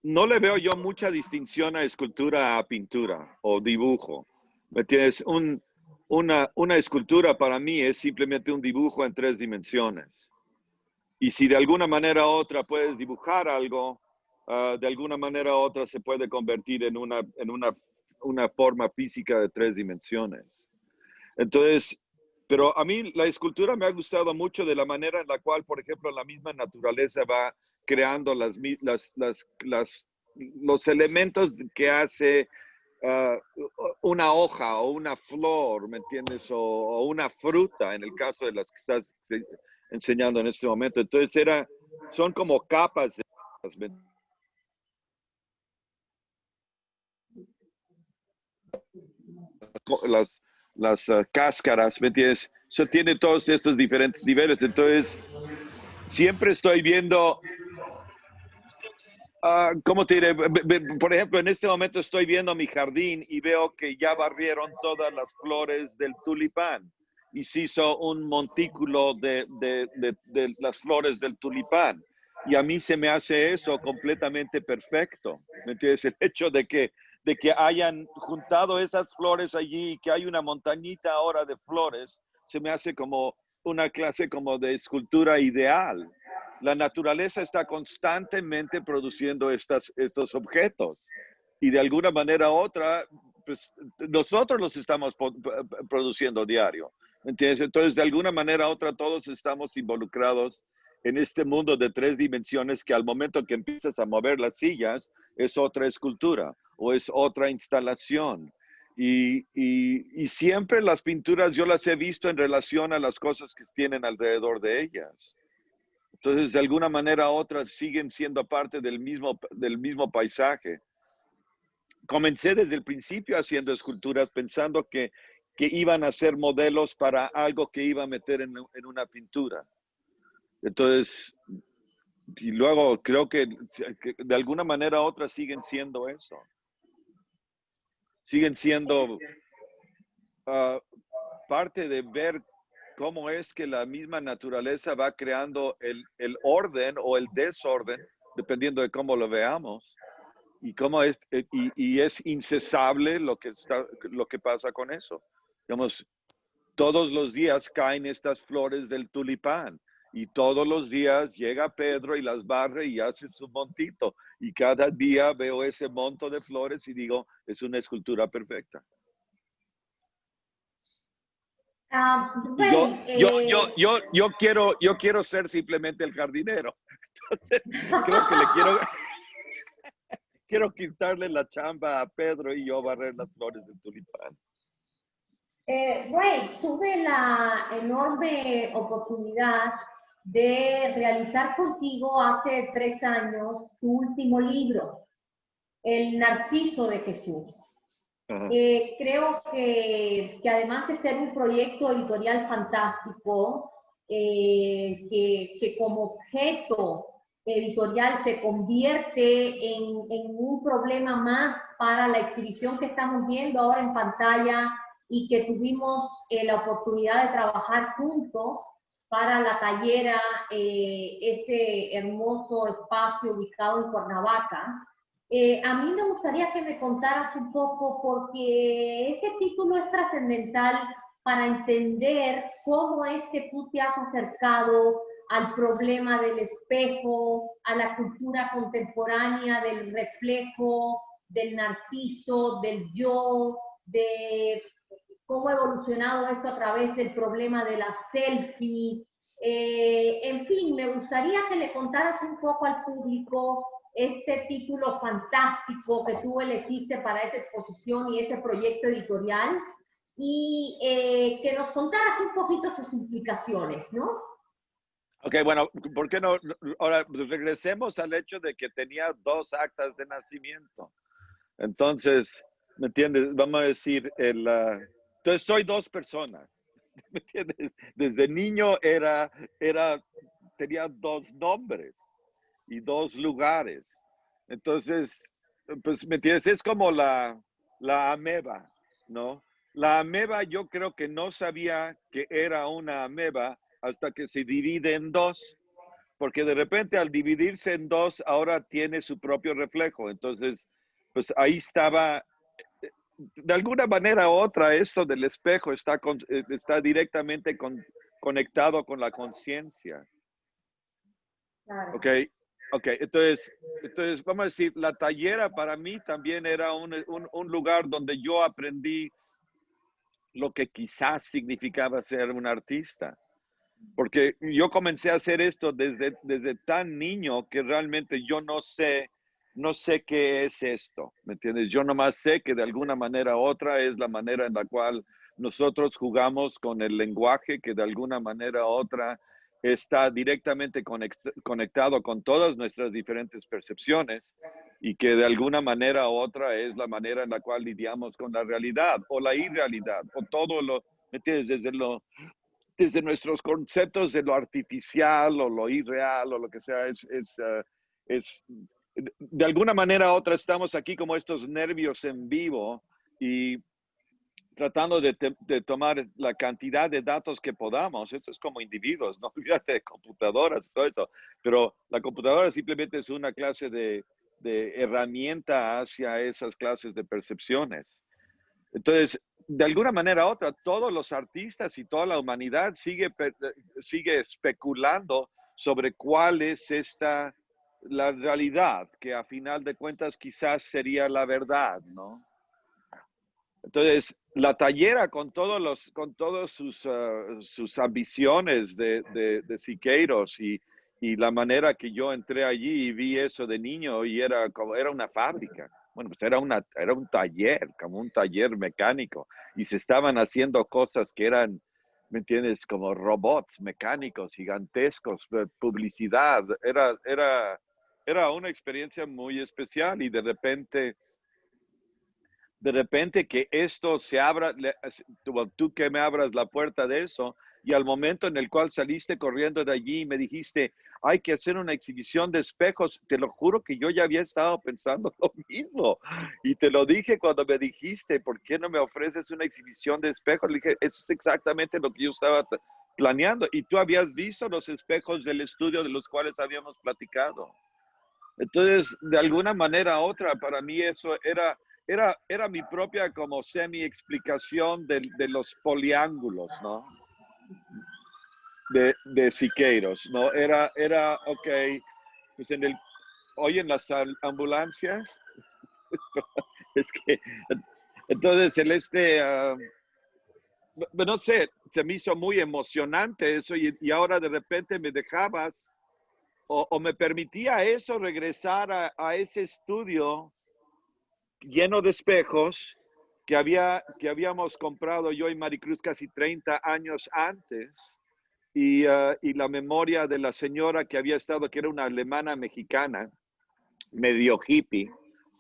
no le veo yo mucha distinción a escultura a pintura o dibujo. ¿Me entiendes? Una escultura para mí es simplemente un dibujo en 3 dimensiones. Y si de alguna manera u otra puedes dibujar algo, de alguna manera u otra se puede convertir en una forma física de 3 dimensiones. Entonces, pero a mí la escultura me ha gustado mucho de la manera en la cual, por ejemplo, la misma naturaleza va creando los elementos que hace una hoja o una flor, ¿me entiendes? O una fruta, en el caso de las que estás enseñando en este momento. Entonces, son como capas de las cáscaras, ¿me entiendes? Eso tiene todos estos diferentes niveles. Entonces, siempre estoy viendo, ¿cómo te diré? Por ejemplo, en este momento estoy viendo mi jardín y veo que ya barrieron todas las flores del tulipán y se hizo un montículo de las flores del tulipán. Y a mí se me hace eso completamente perfecto. ¿Me entiendes? El hecho de que hayan juntado esas flores allí y que hay una montañita ahora de flores, se me hace como una clase como de escultura ideal. La naturaleza está constantemente produciendo estos objetos y de alguna manera u otra, pues nosotros los estamos produciendo diario. ¿Entiendes? Entonces, de alguna manera u otra, todos estamos involucrados en este mundo de 3 dimensiones que al momento que empiezas a mover las sillas es otra escultura o es otra instalación. Y siempre las pinturas yo las he visto en relación a las cosas que tienen alrededor de ellas. Entonces, de alguna manera u otra, siguen siendo parte del mismo paisaje. Comencé desde el principio haciendo esculturas pensando que iban a ser modelos para algo que iba a meter en una pintura. Entonces, y luego creo que de alguna manera u otra siguen siendo eso. Siguen siendo parte de ver cómo es que la misma naturaleza va creando el orden o el desorden, dependiendo de cómo lo veamos, y cómo es incesable lo que pasa con eso. Digamos, todos los días caen estas flores del tulipán Y todos los días llega Pedro y las barre y hace su montito. Y cada día veo ese monto de flores y digo, es una escultura perfecta. Y yo quiero ser simplemente el jardinero. Entonces, creo que quiero quitarle la chamba a Pedro y yo barrer las flores del tulipán.
Ray, tuve la enorme oportunidad de realizar contigo hace 3 años tu último libro, El Narciso de Jesús. Creo que además de ser un proyecto editorial fantástico, que como objeto editorial se convierte en un problema más para la exhibición que estamos viendo ahora en pantalla y que tuvimos la oportunidad de trabajar juntos para la Tallera, ese hermoso espacio ubicado en Cuernavaca. A mí me gustaría que me contaras un poco, porque ese título es trascendental para entender cómo es que tú te has acercado al problema del espejo, a la cultura contemporánea del reflejo, del narciso, del yo, de cómo ha evolucionado esto a través del problema de la selfie. En fin, me gustaría que le contaras un poco al público este título fantástico que tú elegiste para esta exposición y ese proyecto editorial, y que nos contaras un poquito sus implicaciones, ¿no?
Ok, bueno, ¿por qué no? Ahora regresemos al hecho de que tenía 2 actas de nacimiento. Entonces, ¿me entiendes? Vamos a decir, entonces soy 2 personas, ¿me entiendes? Desde niño tenía 2 nombres y 2 lugares. Entonces, pues, ¿me entiendes? Es como la ameba, ¿no? La ameba yo creo que no sabía que era una ameba hasta que se divide en 2, porque de repente al dividirse en 2 ahora tiene su propio reflejo. Entonces, pues ahí estaba, de alguna manera u otra, esto del espejo está directamente conectado con la conciencia.
Claro.
Ok, entonces vamos a decir, la Tallera para mí también era un lugar donde yo aprendí lo que quizás significaba ser un artista. Porque yo comencé a hacer esto desde tan niño que realmente yo no sé qué es esto, ¿me entiendes? Yo nomás sé que de alguna manera u otra es la manera en la cual nosotros jugamos con el lenguaje, que de alguna manera u otra está directamente conectado con todas nuestras diferentes percepciones y que de alguna manera u otra es la manera en la cual lidiamos con la realidad o la irrealidad o todo lo, ¿me entiendes? Desde nuestros conceptos de lo artificial o lo irreal o lo que sea, de alguna manera u otra estamos aquí como estos nervios en vivo y tratando de tomar la cantidad de datos que podamos. Esto es como individuos, no olvídate de computadoras y todo eso, pero la computadora simplemente es una clase de herramienta hacia esas clases de percepciones. Entonces, de alguna manera u otra, todos los artistas y toda la humanidad sigue especulando sobre cuál es la realidad, que a final de cuentas quizás sería la verdad, ¿no? Entonces, la Tallera con todos sus ambiciones de Siqueiros y la manera que yo entré allí y vi eso de niño y era una fábrica. Bueno, pues era un taller, como un taller mecánico, y se estaban haciendo cosas que eran, ¿me entiendes? Como robots mecánicos gigantescos, publicidad. Era una experiencia muy especial y de repente que esto se abra, tú que me abras la puerta de eso, y al momento en el cual saliste corriendo de allí y me dijiste, hay que hacer una exhibición de espejos, te lo juro que yo ya había estado pensando lo mismo. Y te lo dije cuando me dijiste, ¿por qué no me ofreces una exhibición de espejos? Le dije, eso es exactamente lo que yo estaba planeando. Y tú habías visto los espejos del estudio de los cuales habíamos platicado. Entonces, de alguna manera u otra, para mí eso era mi propia como semi-explicación de los poliángulos, ¿no? de Siqueiros, ¿no? Era, ok, pues hoy en las ambulancias, es que, entonces no sé, se me hizo muy emocionante eso y ahora de repente me dejabas o me permitía eso regresar a ese estudio lleno de espejos que habíamos comprado yo y Maricruz casi 30 años antes y la memoria de la señora que había estado, que era una alemana mexicana, medio hippie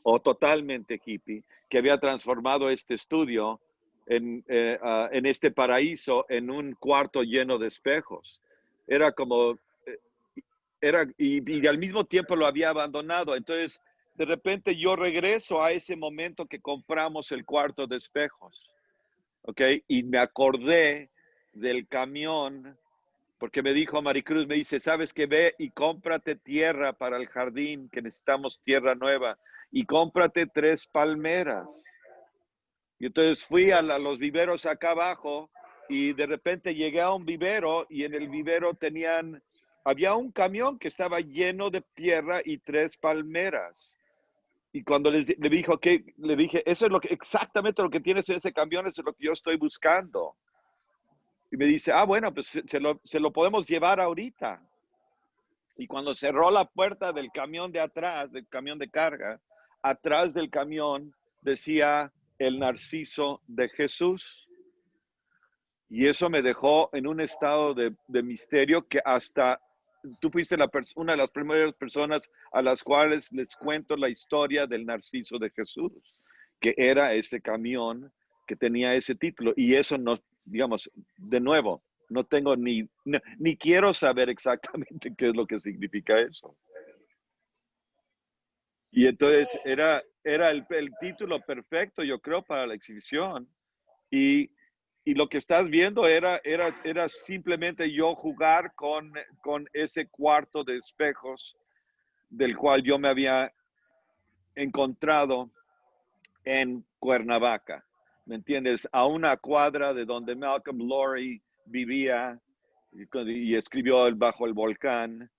o totalmente hippie, que había transformado este estudio en este paraíso en un cuarto lleno de espejos. Era como, y al mismo tiempo lo había abandonado. Entonces, de repente yo regreso a ese momento que compramos el cuarto de espejos, ¿ok? Y me acordé del camión, porque me dijo Maricruz, me dice, ¿sabes qué? Ve y cómprate tierra para el jardín, que necesitamos tierra nueva, y cómprate 3 palmeras. Y entonces fui a los viveros acá abajo y de repente llegué a un vivero y en el vivero había un camión que estaba lleno de tierra y 3 palmeras. Y cuando le dije, eso es exactamente lo que tienes en ese camión, eso es lo que yo estoy buscando. Y me dice, bueno, pues se lo podemos llevar ahorita. Y cuando cerró la puerta del camión de atrás, del camión de carga, atrás del camión decía el Narciso de Jesús. Y eso me dejó en un estado de misterio que hasta tú fuiste una de las primeras personas a las cuales les cuento la historia del Narciso de Jesús, que era ese camión que tenía ese título. Y eso no, digamos, de nuevo, no tengo ni quiero saber exactamente qué es lo que significa eso. Y entonces era el título perfecto, yo creo, para la exhibición. Y lo que estás viendo era simplemente yo jugar con ese cuarto de espejos del cual yo me había encontrado en Cuernavaca, ¿me entiendes? A una cuadra de donde Malcolm Lowry vivía y escribió Bajo el Volcán,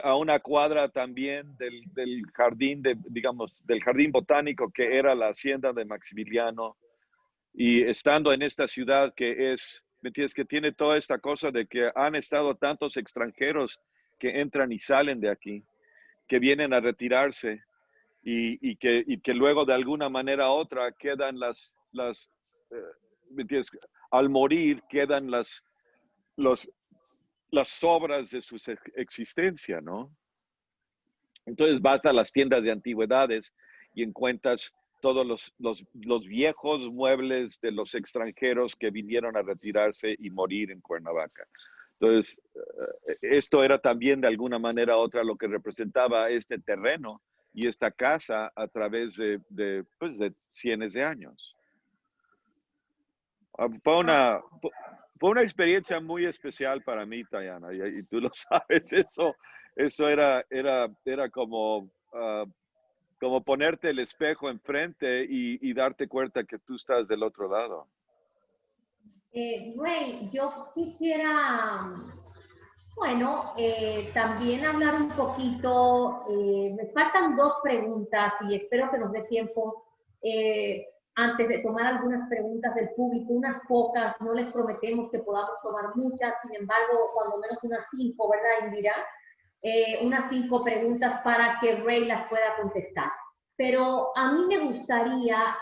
a una cuadra también del jardín, del jardín botánico que era la hacienda de Maximiliano. Y estando en esta ciudad que ¿me entiendes? Que tiene toda esta cosa de que han estado tantos extranjeros que entran y salen de aquí, que vienen a retirarse y que luego de alguna manera u otra quedan ¿me entiendes? Al morir quedan las sobras de su existencia, ¿no? Entonces vas a las tiendas de antigüedades y encuentras todos los viejos muebles de los extranjeros que vinieron a retirarse y morir en Cuernavaca. Entonces, esto era también de alguna manera u otra lo que representaba este terreno y esta casa a través de cientos de años. Fue una experiencia muy especial para mí, Tayana, y tú lo sabes, eso era como ponerte el espejo enfrente y darte cuenta que tú estás del otro lado.
Ray, yo quisiera, bueno, también hablar un poquito, me faltan 2 preguntas y espero que nos dé tiempo antes de tomar algunas preguntas del público, unas pocas, no les prometemos que podamos tomar muchas, sin embargo, cuando menos unas 5, ¿verdad, Indira? Unas 5 preguntas para que Ray las pueda contestar. Pero a mí me gustaría,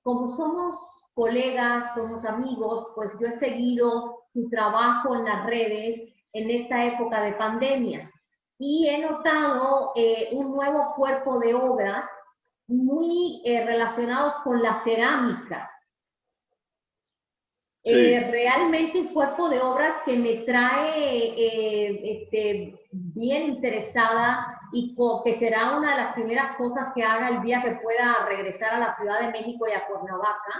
como somos colegas, somos amigos, pues yo he seguido tu trabajo en las redes en esta época de pandemia y he notado un nuevo cuerpo de obras muy relacionados con la cerámica. Sí. Realmente un cuerpo de obras que me trae bien interesada y que será una de las primeras cosas que haga el día que pueda regresar a la Ciudad de México y a Cuernavaca,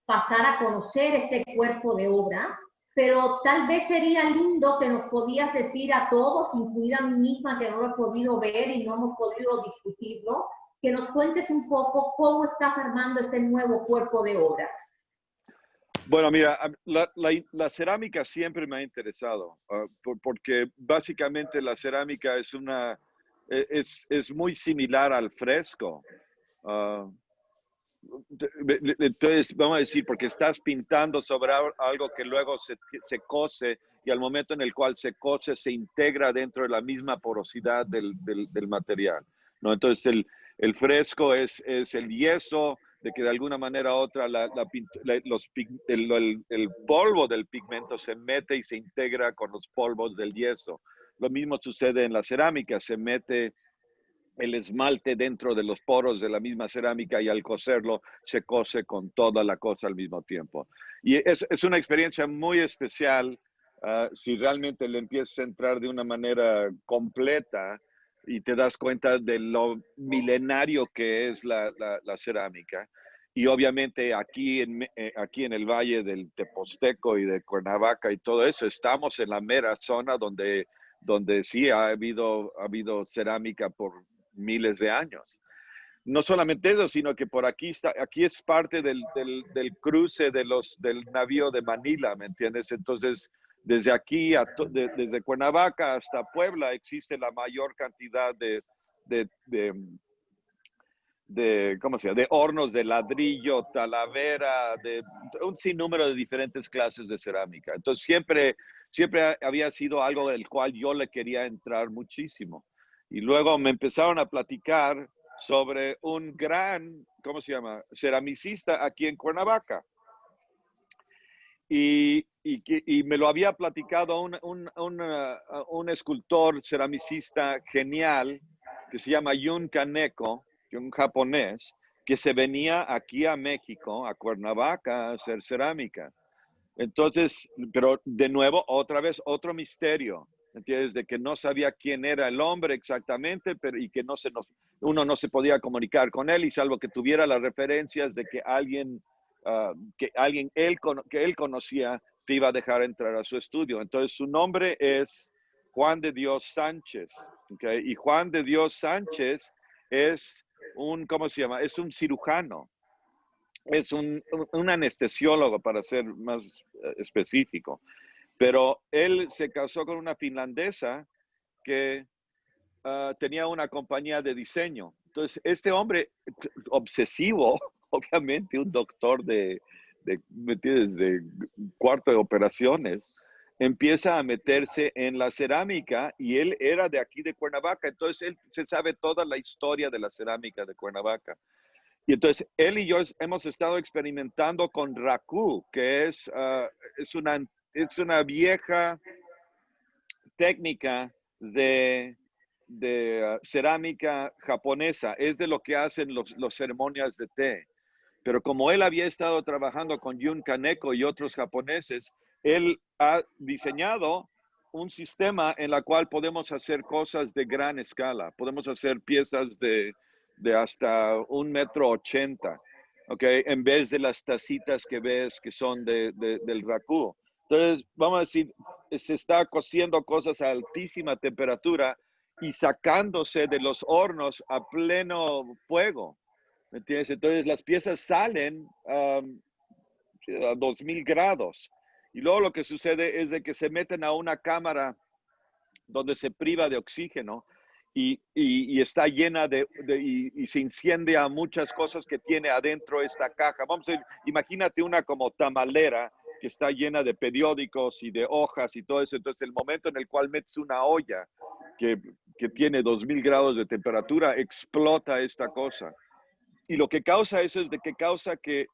pasar a conocer este cuerpo de obras, pero tal vez sería lindo que nos podías decir a todos, incluida a mí misma que no lo he podido ver y no hemos podido discutirlo, que nos cuentes un poco cómo estás armando este nuevo cuerpo de obras.
Bueno, mira, la cerámica siempre me ha interesado, porque básicamente la cerámica es muy similar al fresco. Ah, entonces, vamos a decir, porque estás pintando sobre algo que luego se cose y al momento en el cual se cose se integra dentro de la misma porosidad del material, ¿no? Entonces, el fresco es el yeso, de que de alguna manera u otra el polvo del pigmento se mete y se integra con los polvos del yeso. Lo mismo sucede en la cerámica, se mete el esmalte dentro de los poros de la misma cerámica y al cocerlo se cose con toda la cosa al mismo tiempo. Y es una experiencia muy especial si realmente le empiezas a entrar de una manera completa y te das cuenta de lo milenario que es la cerámica. Y obviamente aquí en el Valle del Teposteco y de Cuernavaca y todo eso, estamos en la mera zona donde sí ha habido cerámica por miles de años. No solamente eso, sino que por aquí es parte del cruce del navío de Manila, ¿me entiendes? Entonces, desde aquí, desde Cuernavaca hasta Puebla, existe la mayor cantidad ¿cómo se llama? De hornos de ladrillo, talavera, de un sinnúmero de diferentes clases de cerámica. Entonces, siempre había sido algo del cual yo le quería entrar muchísimo. Y luego me empezaron a platicar sobre un gran, ¿cómo se llama? Ceramicista aquí en Cuernavaca. Y me lo había platicado un escultor ceramicista genial que se llama Jun Kaneko, un japonés, que se venía aquí a México, a Cuernavaca, a hacer cerámica. Entonces, pero de nuevo, otra vez, otro misterio, ¿entiendes? De que no sabía quién era el hombre exactamente, y que uno no se podía comunicar con él, y salvo que tuviera las referencias de que que él conocía, te iba a dejar entrar a su estudio. Entonces, su nombre es Juan de Dios Sánchez, ¿okay? Y Juan de Dios Sánchez es ¿cómo se llama? Es un cirujano. Es un anestesiólogo, para ser más específico. Pero él se casó con una finlandesa que tenía una compañía de diseño. Entonces, este hombre obsesivo, obviamente un doctor de cuarto de operaciones, empieza a meterse en la cerámica y él era de aquí de Cuernavaca. Entonces, él se sabe toda la historia de la cerámica de Cuernavaca. Y entonces él y yo hemos estado experimentando con raku, que es una vieja técnica de cerámica japonesa. Es de lo que hacen los ceremonias de té. Pero como él había estado trabajando con Jun Kaneko y otros japoneses, él ha diseñado un sistema en el cual podemos hacer cosas de gran escala. Podemos hacer piezas de hasta 1,80 m, ¿ok? En vez de las tacitas que ves que son del raku. Entonces, vamos a decir, se está cociendo cosas a altísima temperatura y sacándose de los hornos a pleno fuego, ¿me entiendes? Entonces, las piezas salen a 2000 grados. Y luego lo que sucede es de que se meten a una cámara donde se priva de oxígeno y está llena y se incendia muchas cosas que tiene adentro esta caja. Imagínate una como tamalera que está llena de periódicos y de hojas y todo eso. Entonces, el momento en el cual metes una olla que tiene 2000 grados de temperatura, explota esta cosa. Y lo que causa eso es de que causa que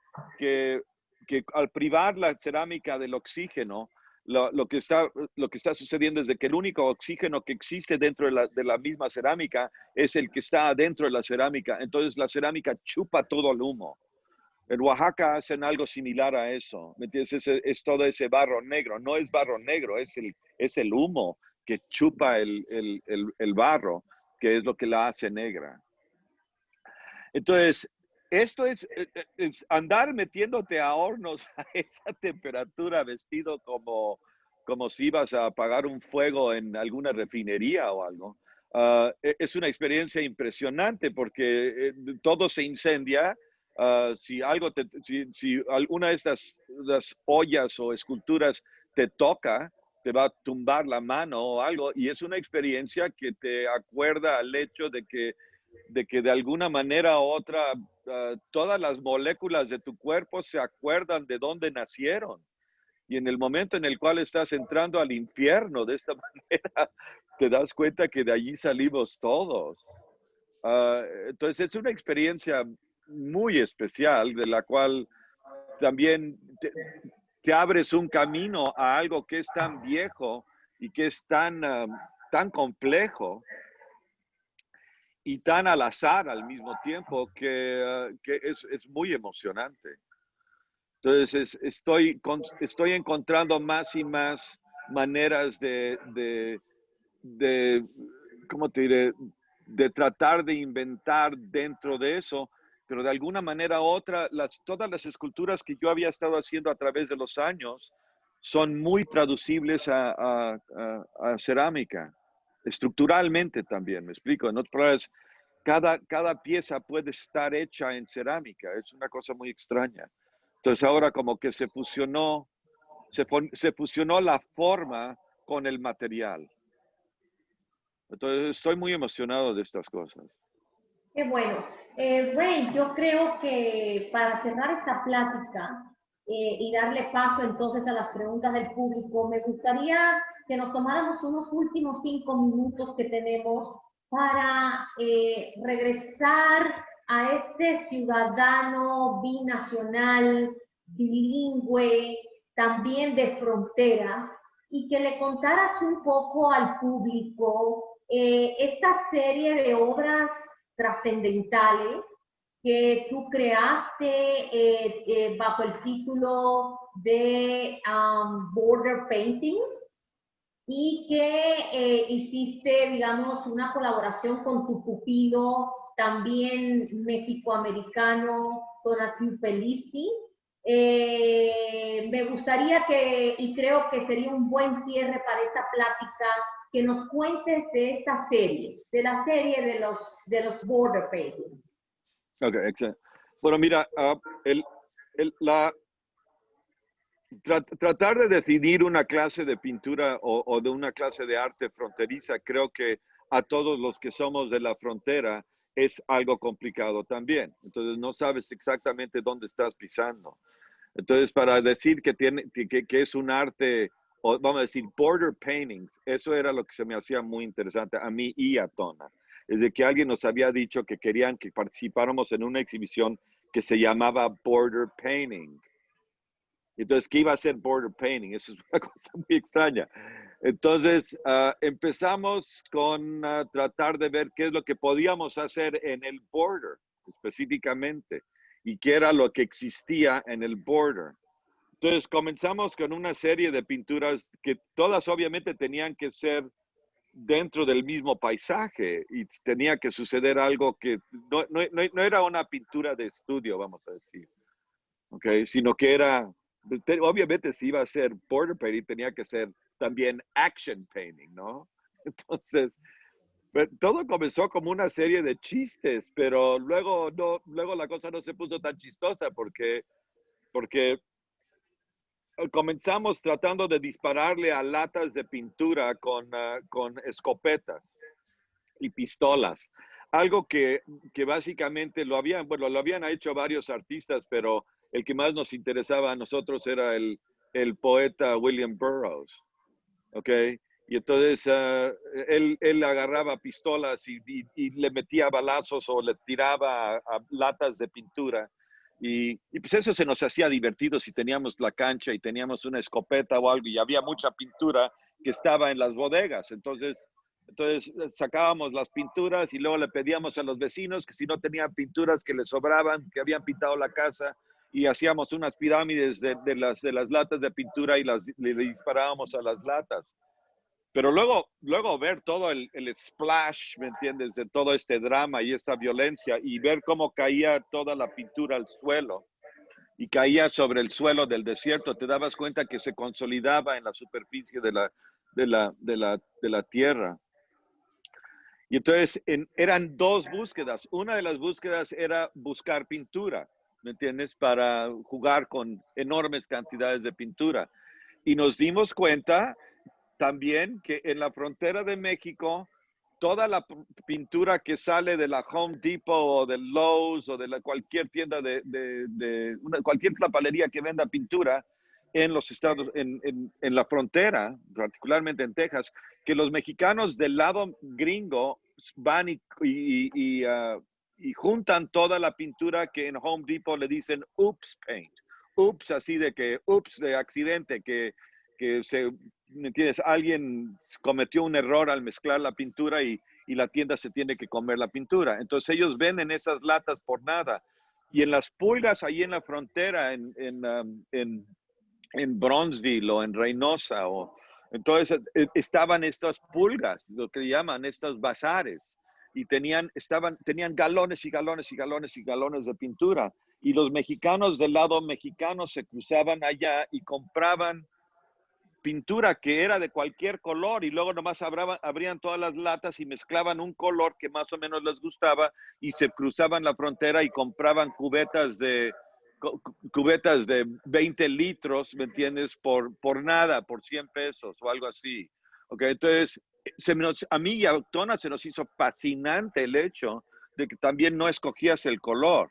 al privar la cerámica del oxígeno, lo que está sucediendo es de que el único oxígeno que existe dentro de la misma cerámica es el que está dentro de la cerámica. Entonces la cerámica chupa todo el humo. En Oaxaca hacen algo similar a eso. ¿Me entiendes? Es todo ese barro negro. No es barro negro, es el humo que chupa el barro, que es lo que la hace negra. Entonces, esto es andar metiéndote a hornos a esa temperatura vestido como si ibas a apagar un fuego en alguna refinería o algo. Es una experiencia impresionante porque todo se incendia si alguna de estas las ollas o esculturas te toca, te va a tumbar la mano o algo, y es una experiencia que te acuerda al hecho de que de alguna manera u otra todas las moléculas de tu cuerpo se acuerdan de dónde nacieron. Y en el momento en el cual estás entrando al infierno de esta manera, te das cuenta que de allí salimos todos. Entonces es una experiencia muy especial de la cual también te abres un camino a algo que es tan viejo y que es tan complejo y tan al azar al mismo tiempo que es muy emocionante. Entonces estoy encontrando más y más maneras ¿cómo te diré? De tratar de inventar dentro de eso, pero de alguna manera u otra, todas las esculturas que yo había estado haciendo a través de los años son muy traducibles a cerámica, estructuralmente también, me explico. En otras palabras, cada pieza puede estar hecha en cerámica, es una cosa muy extraña. Entonces ahora como que se fusionó la forma con el material. Entonces estoy muy emocionado de estas cosas.
Qué bueno. Ray, yo creo que para cerrar esta plática y darle paso entonces a las preguntas del público, me gustaría que nos tomáramos unos últimos 5 minutos que tenemos para regresar a este ciudadano binacional, bilingüe, también de frontera, y que le contaras un poco al público esta serie de obras trascendentales que tú creaste bajo el título de Border Paintings y que hiciste, digamos, una colaboración con tu pupilo, también mexicoamericano, Tonatiuh Pelisi. Me gustaría y creo que sería un buen cierre para esta plática, que nos cuentes de esta serie, de la serie de los Border Paintings.
Ok, excelente. Bueno, mira, tratar de decidir una clase de pintura o de una clase de arte fronteriza, creo que a todos los que somos de la frontera es algo complicado también. Entonces no sabes exactamente dónde estás pisando. Entonces para decir que es un arte, o vamos a decir border paintings, eso era lo que se me hacía muy interesante a mí y a Tona. Es de que alguien nos había dicho que querían que participáramos en una exhibición que se llamaba Border Painting. Entonces, ¿qué iba a ser border painting? Eso es una cosa muy extraña. Entonces, empezamos con tratar de ver qué es lo que podíamos hacer en el border, específicamente, y qué era lo que existía en el border. Entonces, comenzamos con una serie de pinturas que todas obviamente tenían que ser dentro del mismo paisaje y tenía que suceder algo que no era una pintura de estudio, vamos a decir, ¿okay? Sino que era... Obviamente si iba a ser border painting tenía que ser también action painting, ¿no? Entonces, todo comenzó como una serie de chistes, pero luego la cosa no se puso tan chistosa porque comenzamos tratando de dispararle a latas de pintura con escopetas y pistolas. Algo que básicamente lo habían hecho varios artistas, pero el que más nos interesaba a nosotros era el poeta William Burroughs, ¿ok? Y entonces él agarraba pistolas y le metía balazos o le tiraba a latas de pintura. Y pues eso se nos hacía divertido si teníamos la cancha y teníamos una escopeta o algo y había mucha pintura que estaba en las bodegas. Entonces sacábamos las pinturas y luego le pedíamos a los vecinos que si no tenían pinturas que les sobraban, que habían pintado la casa, y hacíamos unas pirámides de las latas de pintura y le disparábamos a las latas. Pero luego ver todo el splash, ¿me entiendes? De todo este drama y esta violencia y ver cómo caía toda la pintura al suelo y caía sobre el suelo del desierto, te dabas cuenta que se consolidaba en la superficie de la tierra. Y entonces eran dos búsquedas. Una de las búsquedas era buscar pintura. ¿me entiendes? Para jugar con enormes cantidades de pintura. Y nos dimos cuenta también que en la frontera de México, toda la pintura que sale de la Home Depot o del Lowe's o de cualquier tienda cualquier tlapalería que venda pintura en los estados, en la frontera, particularmente en Texas, que los mexicanos del lado gringo van y juntan toda la pintura que en Home Depot le dicen oops paint. Oops, así de que, oops, de accidente, que ¿me entiendes? Alguien cometió un error al mezclar la pintura y la tienda se tiene que comer la pintura. Entonces ellos venden esas latas por nada. Y en las pulgas, ahí en la frontera, en Bronzeville o en Reynosa, entonces estaban estas pulgas, lo que llaman estos bazares, y tenían galones y galones y galones y galones de pintura. Y los mexicanos del lado mexicano se cruzaban allá y compraban pintura que era de cualquier color y luego nomás abrían todas las latas y mezclaban un color que más o menos les gustaba y se cruzaban la frontera y compraban cubetas de 20 litros, ¿me entiendes? Por nada, por 100 pesos o algo así. Okay, entonces, a mí y a Tona se nos hizo fascinante el hecho de que también no escogías el color.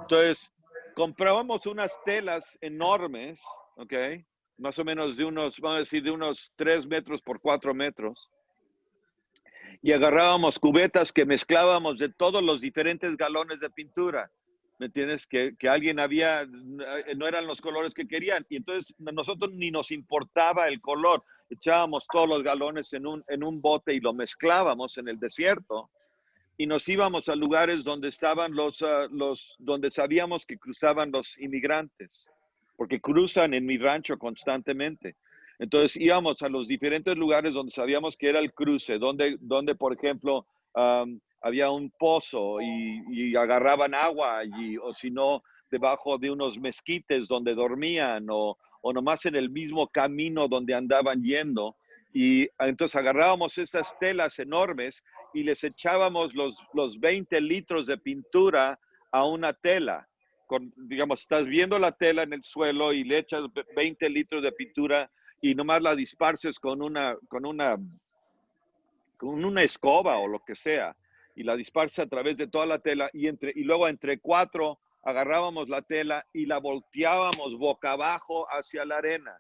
Entonces, comprábamos unas telas enormes, ¿ok? Más o menos vamos a decir, de unos 3 metros por 4 metros. Y agarrábamos cubetas que mezclábamos de todos los diferentes galones de pintura. ¿Me entiendes? Que alguien no eran los colores que querían. Y entonces nosotros ni nos importaba el color. Echábamos todos los galones en un bote y lo mezclábamos en el desierto. Y nos íbamos a lugares donde estaban donde sabíamos que cruzaban los inmigrantes, porque cruzan en mi rancho constantemente. Entonces íbamos a los diferentes lugares donde sabíamos que era el cruce, donde por ejemplo, había un pozo y agarraban agua allí, o si no, debajo de unos mezquites donde dormían, o nomás en el mismo camino donde andaban yendo. Y entonces agarrábamos esas telas enormes y les echábamos los 20 litros de pintura a una tela. Digamos, estás viendo la tela en el suelo y le echas 20 litros de pintura y nomás la disparces con una escoba o lo que sea, y la disparces a través de toda la tela y luego entre 4 agarrábamos la tela y la volteábamos boca abajo hacia la arena.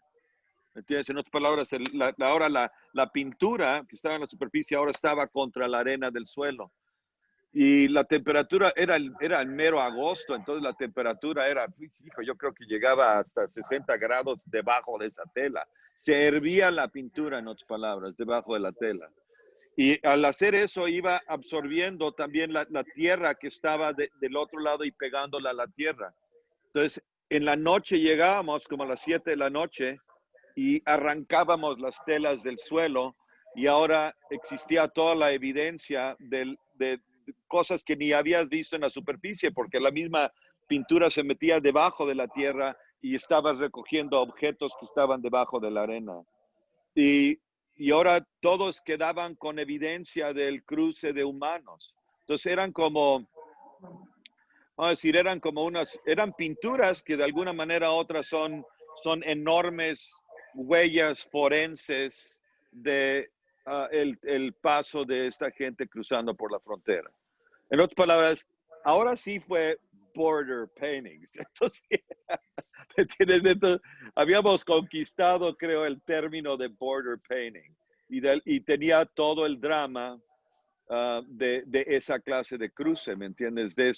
¿Me entiendes? En otras palabras, ahora la pintura que estaba en la superficie ahora estaba contra la arena del suelo. Y la temperatura era el mero agosto, entonces la temperatura era, yo creo que llegaba hasta 60 grados debajo de esa tela. Se hervía la pintura, en otras palabras, debajo de la tela. Y al hacer eso iba absorbiendo también la tierra que estaba del otro lado y pegándola a la tierra. Entonces, en la noche llegábamos como a las 7 de la noche y arrancábamos las telas del suelo y ahora existía toda la evidencia de cosas que ni habías visto en la superficie, porque la misma pintura se metía debajo de la tierra y estabas recogiendo objetos que estaban debajo de la arena. Y ahora todos quedaban con evidencia del cruce de humanos. Entonces eran como, vamos a decir, eran pinturas que de alguna manera u otra son enormes huellas forenses de el paso de esta gente cruzando por la frontera. En otras palabras, ahora sí fue border paintings. Entonces, habíamos conquistado, creo, el término de border painting y tenía todo el drama de esa clase de cruce, ¿me entiendes? De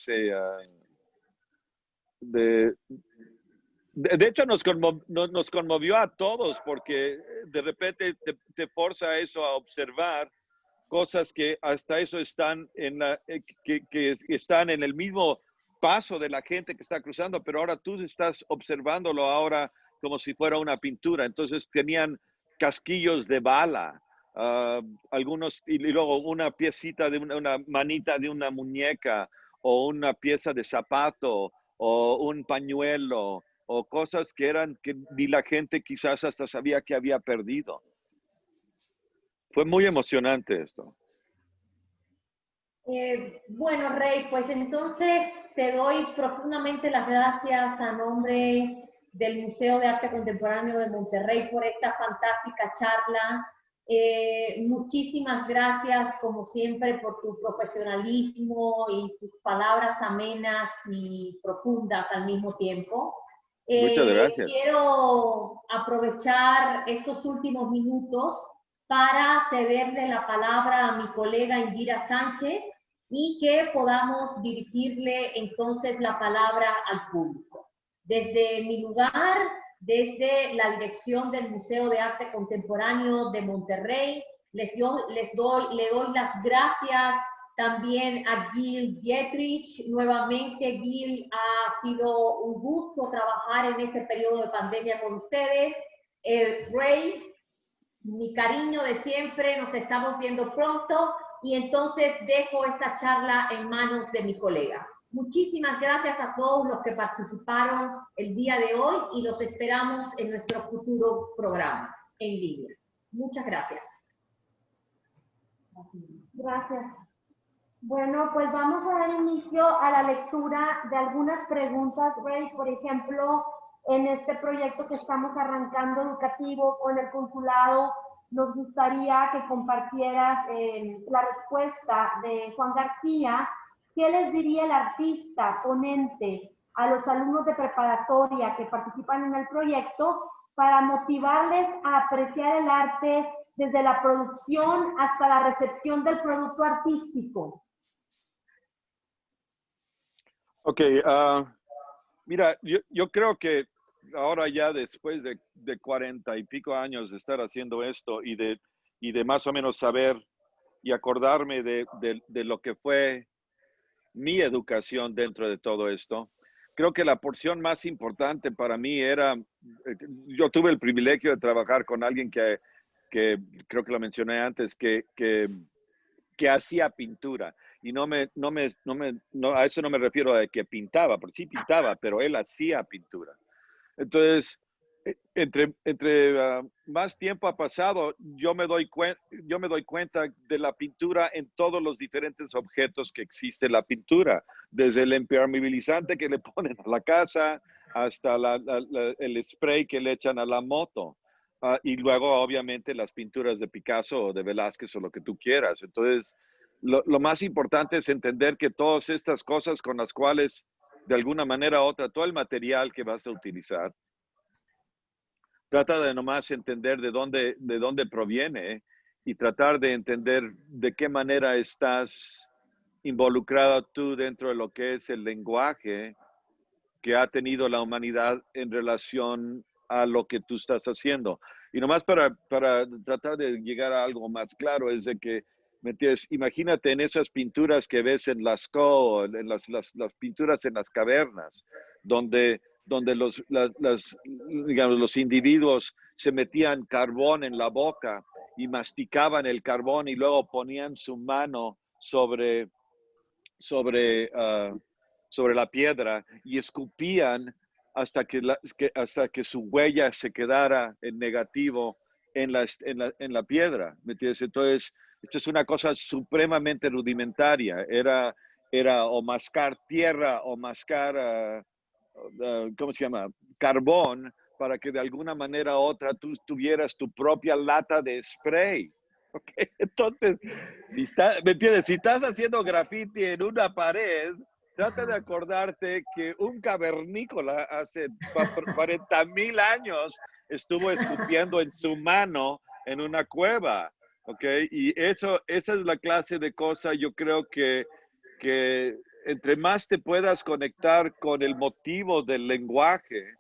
hecho, nos conmovió a todos porque de repente te forza eso a observar cosas que hasta eso están que están en el mismo paso de la gente que está cruzando, pero ahora tú estás observándolo ahora como si fuera una pintura. Entonces tenían casquillos de bala, algunos, y luego una piecita de una manita de una muñeca, o una pieza de zapato, o un pañuelo, o cosas que ni la gente quizás hasta sabía que había perdido. Fue muy emocionante esto.
Bueno, Rey, pues entonces te doy profundamente las gracias a nombre del Museo de Arte Contemporáneo de Monterrey por esta fantástica charla. Muchísimas gracias, como siempre, por tu profesionalismo y tus palabras amenas y profundas al mismo tiempo.
Muchas gracias.
Quiero aprovechar estos últimos minutos para cederle la palabra a mi colega Indira Sánchez y que podamos dirigirle entonces la palabra al público. Desde mi lugar, desde la dirección del Museo de Arte Contemporáneo de Monterrey, le doy las gracias también a Gil Dietrich. Nuevamente, Gil, ha sido un gusto trabajar en este periodo de pandemia con ustedes. Ray, mi cariño de siempre, nos estamos viendo pronto y entonces dejo esta charla en manos de mi colega. Muchísimas gracias a todos los que participaron el día de hoy y los esperamos en nuestro futuro programa en línea. Muchas gracias.
Gracias. Bueno, pues vamos a dar inicio a la lectura de algunas preguntas, Ray. Por ejemplo, en este proyecto que estamos arrancando educativo con el consulado, nos gustaría que compartieras la respuesta de Juan García. ¿Qué les diría el artista ponente a los alumnos de preparatoria que participan en el proyecto para motivarles a apreciar el arte desde la producción hasta la recepción del producto artístico?
Ok, mira, yo creo que ahora ya después de 40 y pico años de estar haciendo esto y de más o menos saber y acordarme de lo que fue mi educación dentro de todo esto, creo que la porción más importante para mí era, yo tuve el privilegio de trabajar con alguien que creo que lo mencioné antes, que hacía pintura. Y a eso no me refiero a que pintaba, porque sí pintaba, pero él hacía pintura. Entonces, entre más tiempo ha pasado, yo me doy cuenta de la pintura en todos los diferentes objetos que existe la pintura, desde el impermeabilizante que le ponen a la casa hasta el spray que le echan a la moto. Y luego, obviamente, las pinturas de Picasso o de Velázquez o lo que tú quieras. Entonces, lo más importante es entender que todas estas cosas con las cuales, de alguna manera u otra, todo el material que vas a utilizar, trata de nomás entender de dónde proviene y tratar de entender de qué manera estás involucrado tú dentro de lo que es el lenguaje que ha tenido la humanidad en relación a lo que tú estás haciendo. Y nomás para tratar de llegar a algo más claro es de que, ¿me entiendes? Imagínate en esas pinturas que ves en Lascaux, en las pinturas en las cavernas, donde los individuos se metían carbón en la boca y masticaban el carbón y luego ponían su mano sobre la piedra y escupían hasta que su huella se quedara en negativo en la piedra, ¿me entiendes? Entonces, esto es una cosa supremamente rudimentaria. Era o mascar tierra o mascar, ¿cómo se llama? Carbón, para que de alguna manera u otra tú tuvieras tu propia lata de spray. Okay. Entonces, ¿me entiendes? Si estás haciendo graffiti en una pared, trata de acordarte que un cavernícola hace 40,000 años estuvo escupiendo en su mano en una cueva, ¿ok? Y esa es la clase de cosa, yo creo que entre más te puedas conectar con el motivo del lenguaje,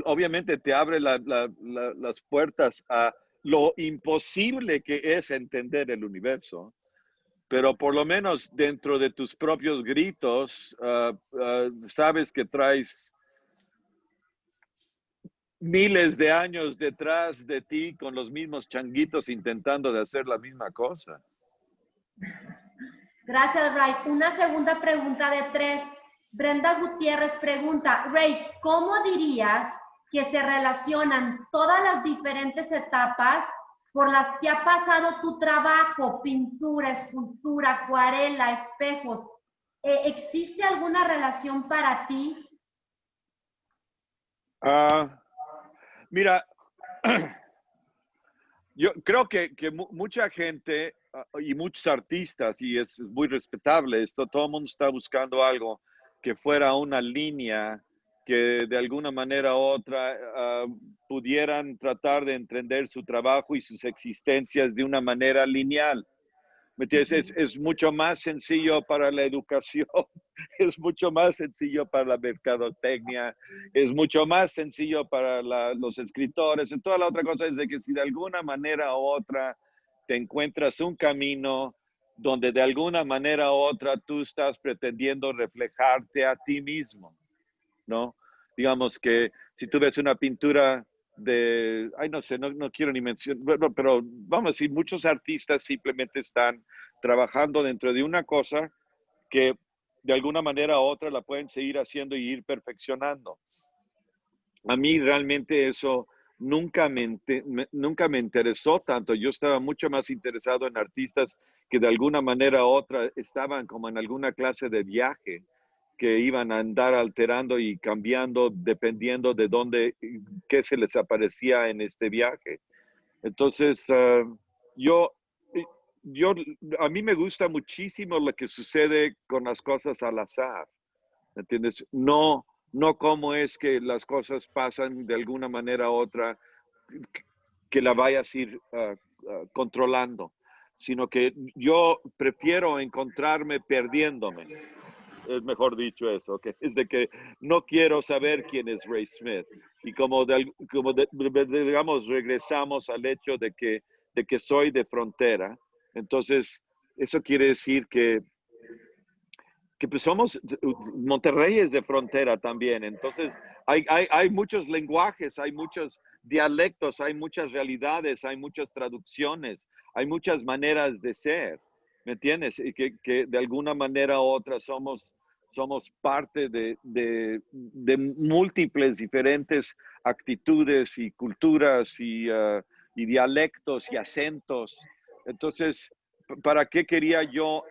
obviamente te abre las puertas a lo imposible que es entender el universo, pero por lo menos dentro de tus propios gritos, sabes que traes miles de años detrás de ti con los mismos changuitos intentando de hacer la misma cosa.
Gracias, Ray. Una segunda pregunta de 3. Brenda Gutiérrez pregunta, Ray, ¿cómo dirías que se relacionan todas las diferentes etapas por las que ha pasado tu trabajo, pintura, escultura, acuarela, espejos, ¿existe alguna relación para ti?
Mira, yo creo que mucha gente y muchos artistas, y es muy respetable esto, todo el mundo está buscando algo que fuera una línea que de alguna manera u otra pudieran tratar de entender su trabajo y sus existencias de una manera lineal. ¿Me entiendes? Es mucho más sencillo para la educación, es mucho más sencillo para la mercadotecnia, es mucho más sencillo para los escritores. Y toda la otra cosa es de que si de alguna manera u otra te encuentras un camino donde de alguna manera u otra tú estás pretendiendo reflejarte a ti mismo, ¿no? Digamos que si tú ves una pintura de, ay, no sé, no quiero ni mencionar, pero vamos a decir, muchos artistas simplemente están trabajando dentro de una cosa que de alguna manera u otra la pueden seguir haciendo y ir perfeccionando. A mí realmente eso nunca me interesó tanto. Yo estaba mucho más interesado en artistas que de alguna manera u otra estaban como en alguna clase de viaje, que iban a andar alterando y cambiando dependiendo de dónde, qué se les aparecía en este viaje. Entonces, yo, yo, a mí me gusta muchísimo lo que sucede con las cosas al azar, ¿entiendes? No cómo es que las cosas pasan de alguna manera u otra, que la vayas a ir controlando, sino que yo prefiero encontrarme perdiéndome. Es mejor dicho eso, que es de que no quiero saber quién es Ray Smith. Y como digamos, regresamos al hecho de que soy de frontera. Entonces, eso quiere decir que pues somos, Monterrey es de frontera también. Entonces, hay muchos lenguajes, hay muchos dialectos, hay muchas realidades, hay muchas traducciones, hay muchas maneras de ser. ¿Me entiendes? Y que de alguna manera u otra somos parte de múltiples diferentes actitudes y culturas y dialectos y acentos. Entonces, ¿para qué quería yo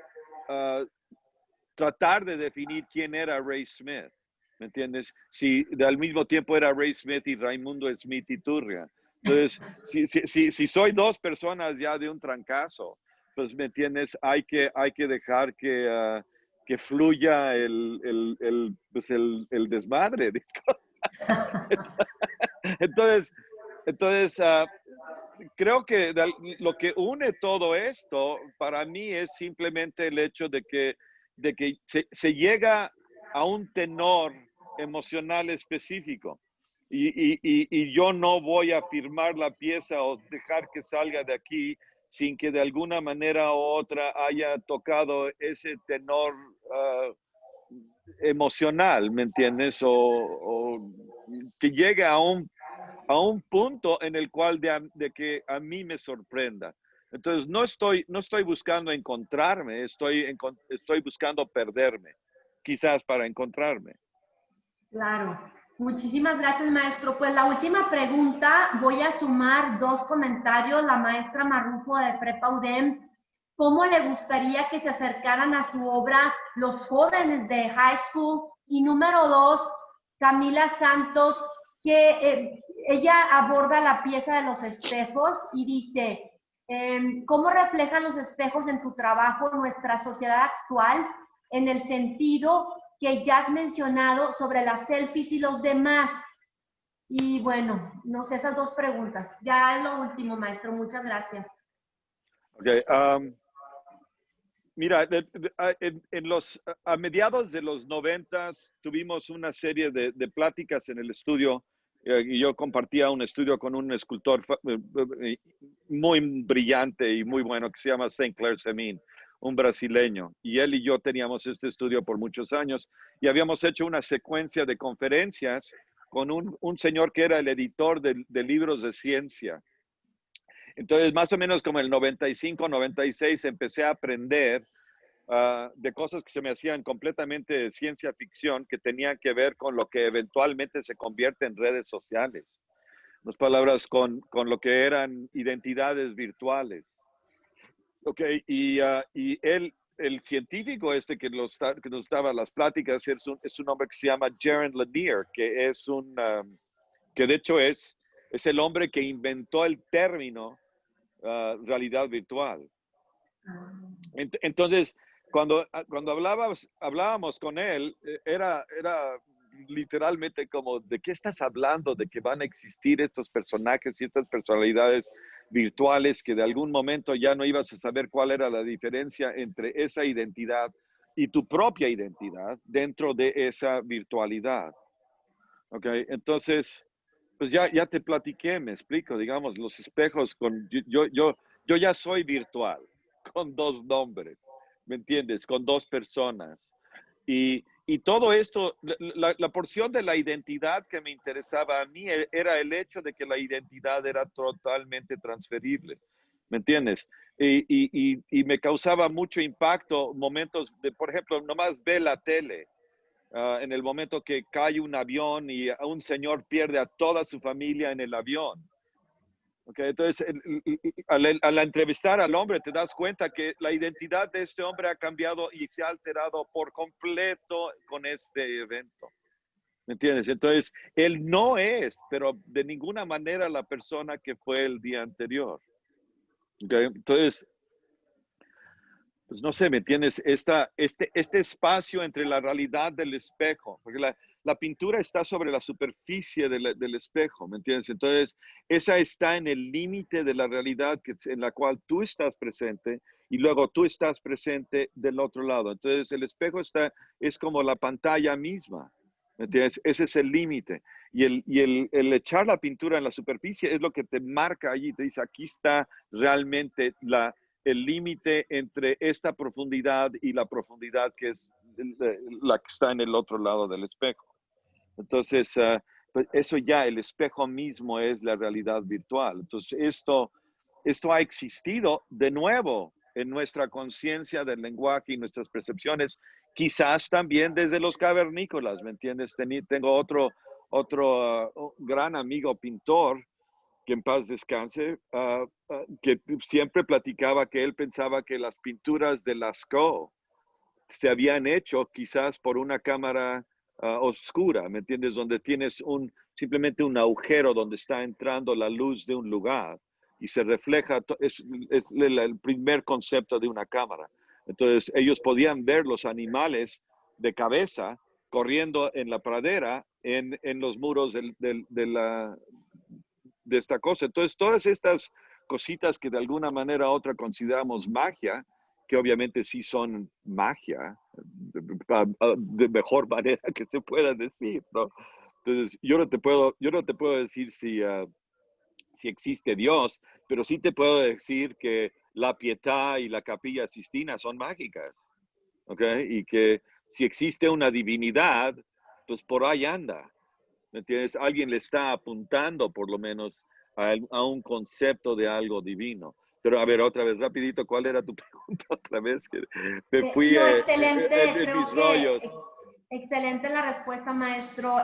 tratar de definir quién era Ray Smith? ¿Me entiendes? Si al mismo tiempo era Ray Smith y Raimundo Smith Iturria. Entonces, si soy dos personas ya de un trancazo, pues, ¿me entiendes? Hay que dejar que fluya el desmadre. Entonces, creo que lo que une todo esto para mí es simplemente el hecho de que se llega a un tenor emocional específico. Y yo no voy a firmar la pieza o dejar que salga de aquí sin que de alguna manera u otra haya tocado ese tenor emocional, ¿me entiendes? O que llegue a un punto en el cual de que a mí me sorprenda. Entonces, no estoy buscando encontrarme, estoy buscando perderme, quizás para encontrarme.
Claro. Muchísimas gracias, maestro. Pues la última pregunta, voy a sumar dos comentarios. La maestra Marrufo de Prepa UDEM, ¿cómo le gustaría que se acercaran a su obra los jóvenes de high school? Y número dos, Camila Santos, que ella aborda la pieza de los espejos y dice, ¿cómo reflejan los espejos en tu trabajo nuestra sociedad actual en el sentido que ya has mencionado sobre las selfies y los demás? Y bueno, no sé, esas dos preguntas. Ya es lo último, maestro. Muchas gracias.
Okay, mira, a mediados de los 90s tuvimos una serie de pláticas en el estudio y yo compartía un estudio con un escultor muy brillante y muy bueno que se llama Saint Clair Semin, un brasileño. Y él y yo teníamos este estudio por muchos años y habíamos hecho una secuencia de conferencias con un señor que era el editor de libros de ciencia. Entonces, más o menos como el 95, 96, empecé a aprender de cosas que se me hacían completamente de ciencia ficción, que tenían que ver con lo que eventualmente se convierte en redes sociales. unas palabras con lo que eran identidades virtuales. Ok, y él, el científico este que nos daba las pláticas es un hombre que se llama Jaron Lanier, que es que de hecho es el hombre que inventó el término realidad virtual. Entonces, cuando hablábamos con él, era literalmente como, ¿de qué estás hablando? De que van a existir estos personajes y estas personalidades virtuales que de algún momento ya no ibas a saber cuál era la diferencia entre esa identidad y tu propia identidad dentro de esa virtualidad. ¿Ok? Entonces, pues ya te platiqué, me explico, digamos, los espejos yo ya soy virtual, con dos nombres, ¿me entiendes? Con dos personas. Y todo esto, la porción de la identidad que me interesaba a mí era el hecho de que la identidad era totalmente transferible, ¿me entiendes? Y me causaba mucho impacto momentos de, por ejemplo, nomás ve la tele. En el momento que cae un avión y un señor pierde a toda su familia en el avión. Okay, entonces, al entrevistar al hombre, te das cuenta que la identidad de este hombre ha cambiado y se ha alterado por completo con este evento. ¿Me entiendes? Entonces, él no es, pero de ninguna manera la persona que fue el día anterior. Okay, entonces, pues no sé, ¿me entiendes? Este espacio entre la realidad del espejo, porque la pintura está sobre la superficie del espejo, ¿me entiendes? Entonces, esa está en el límite de la realidad en la cual tú estás presente y luego tú estás presente del otro lado. Entonces, el espejo es como la pantalla misma, ¿me entiendes? Ese es el límite. Y el echar la pintura en la superficie es lo que te marca allí, te dice, aquí está realmente el límite entre esta profundidad y la profundidad que es la que está en el otro lado del espejo. Entonces, pues eso ya, el espejo mismo es la realidad virtual. Entonces, esto ha existido de nuevo en nuestra conciencia del lenguaje y nuestras percepciones, quizás también desde los cavernícolas, ¿me entiendes? Tengo otro gran amigo pintor, que en paz descanse, que siempre platicaba que él pensaba que las pinturas de Lascaux se habían hecho quizás por una cámara oscura, ¿me entiendes? Donde tienes simplemente un agujero donde está entrando la luz de un lugar y se refleja, es el primer concepto de una cámara. Entonces ellos podían ver los animales de cabeza corriendo en la pradera, en los muros de esta cosa. Entonces, todas estas cositas que de alguna manera u otra consideramos magia, que obviamente sí son magia, de mejor manera que se pueda decir, ¿no? Entonces, yo no te puedo decir si existe Dios, pero sí te puedo decir que la Pietà y la Capilla Sistina son mágicas, ¿ok? Y que si existe una divinidad, pues por ahí anda. ¿Me entiendes? Alguien le está apuntando por lo menos a un concepto de algo divino. Pero a ver, otra vez, rapidito, ¿cuál era tu pregunta otra vez? Que me fui
No, excelente,
en
creo
mis
que
rollos.
excelente la respuesta, maestro,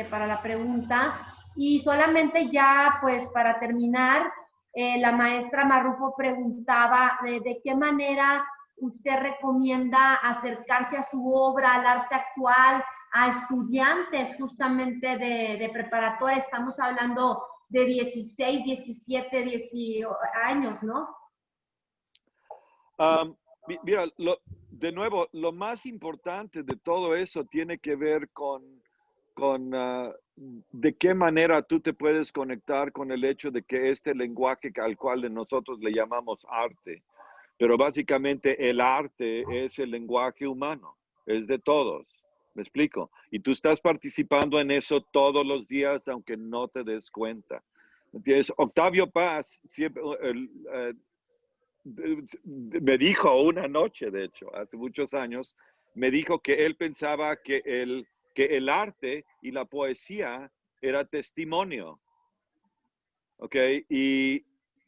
para la pregunta. Y solamente ya, pues, para terminar, la maestra Marrufo preguntaba de qué manera usted recomienda acercarse a su obra, al arte actual, a estudiantes justamente de preparatoria. Estamos hablando de 16, 17, 18 años, ¿no?
Mira, de nuevo, lo más importante de todo eso tiene que ver con de qué manera tú te puedes conectar con el hecho de que este lenguaje al cual nosotros le llamamos arte, pero básicamente el arte es el lenguaje humano, es de todos. ¿Me explico? Y tú estás participando en eso todos los días, aunque no te des cuenta. ¿Entiendes? Octavio Paz siempre, me dijo una noche, de hecho, hace muchos años, me dijo que él pensaba que el arte y la poesía era testimonio. ¿Ok? Y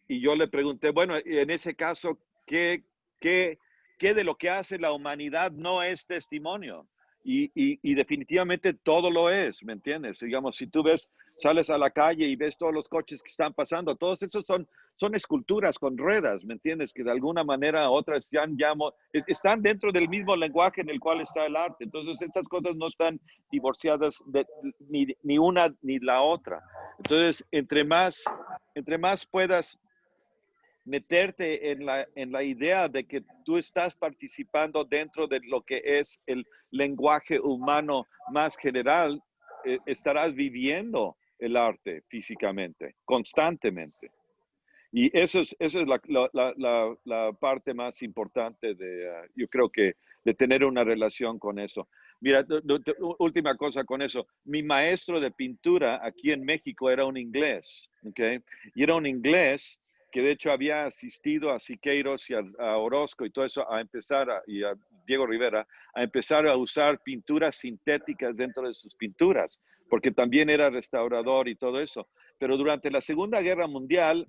yo le pregunté, bueno, en ese caso, ¿qué de lo que hace la humanidad no es testimonio? Y definitivamente todo lo es, ¿me entiendes? Digamos, si tú ves sales a la calle y ves todos los coches que están pasando. Todos esos son esculturas con ruedas, ¿me entiendes? Que de alguna manera otras están dentro del mismo lenguaje en el cual está el arte. Entonces, estas cosas no están divorciadas ni una ni la otra. Entonces, entre más puedas meterte en la idea de que tú estás participando dentro de lo que es el lenguaje humano más general, estarás viviendo el arte físicamente, constantemente. Y eso es la parte más importante yo creo que de tener una relación con eso. Mira, última cosa con eso. Mi maestro de pintura aquí en México era un inglés, ¿ok? Y era un inglés que de hecho había asistido a Siqueiros y a Orozco y todo eso y a Diego Rivera, a empezar a usar pinturas sintéticas dentro de sus pinturas, porque también era restaurador y todo eso. Pero durante la Segunda Guerra Mundial,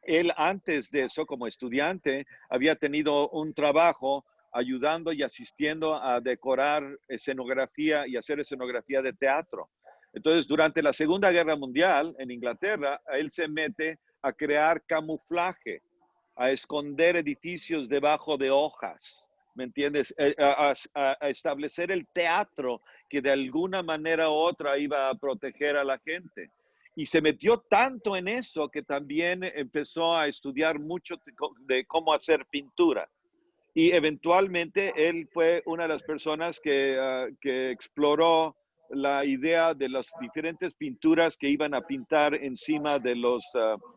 él antes de eso, como estudiante, había tenido un trabajo ayudando y asistiendo a decorar escenografía y hacer escenografía de teatro. Entonces, durante la Segunda Guerra Mundial, en Inglaterra, él se mete a crear camuflaje, a esconder edificios debajo de hojas, ¿me entiendes? A establecer el teatro que de alguna manera u otra iba a proteger a la gente. Y se metió tanto en eso que también empezó a estudiar mucho de cómo hacer pintura. Y eventualmente él fue una de las personas que exploró la idea de las diferentes pinturas que iban a pintar encima de los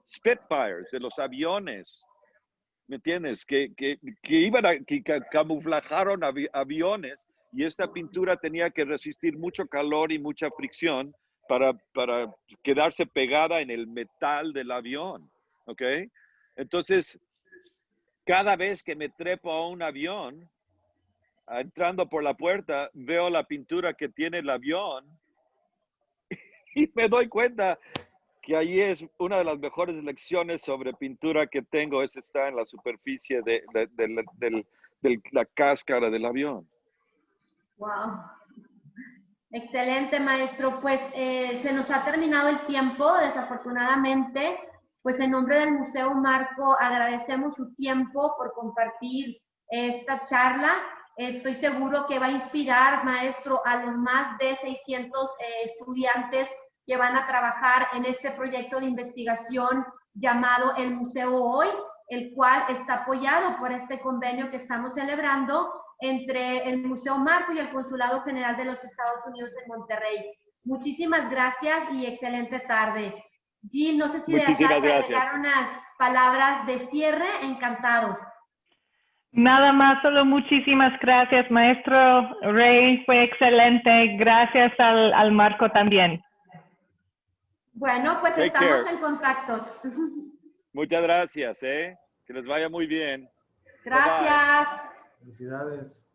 Spitfires, de los aviones. ¿Me entiendes? Que camuflajaron aviones y esta pintura tenía que resistir mucho calor y mucha fricción para quedarse pegada en el metal del avión, ¿ok? Entonces, cada vez que me trepo a un avión, entrando por la puerta, veo la pintura que tiene el avión y me doy cuenta que ahí es una de las mejores lecciones sobre pintura que tengo, es estar en la superficie de la cáscara del avión.
Wow. Excelente, maestro. Pues se nos ha terminado el tiempo, desafortunadamente. Pues en nombre del Museo Marco agradecemos su tiempo por compartir esta charla. Estoy seguro que va a inspirar, maestro, a los más de 600 estudiantes que van a trabajar en este proyecto de investigación llamado El Museo Hoy, el cual está apoyado por este convenio que estamos celebrando entre el Museo Marco y el Consulado General de los Estados Unidos en Monterrey. Muchísimas gracias y excelente tarde. Jill, no sé si deseas agregar unas palabras de cierre. Encantados.
Nada más, solo muchísimas gracias, maestro Ray, fue excelente. Gracias al Marco también.
Bueno, pues
Take
estamos
care.
En contactos.
Muchas gracias, que les vaya muy bien.
Gracias.
Felicidades.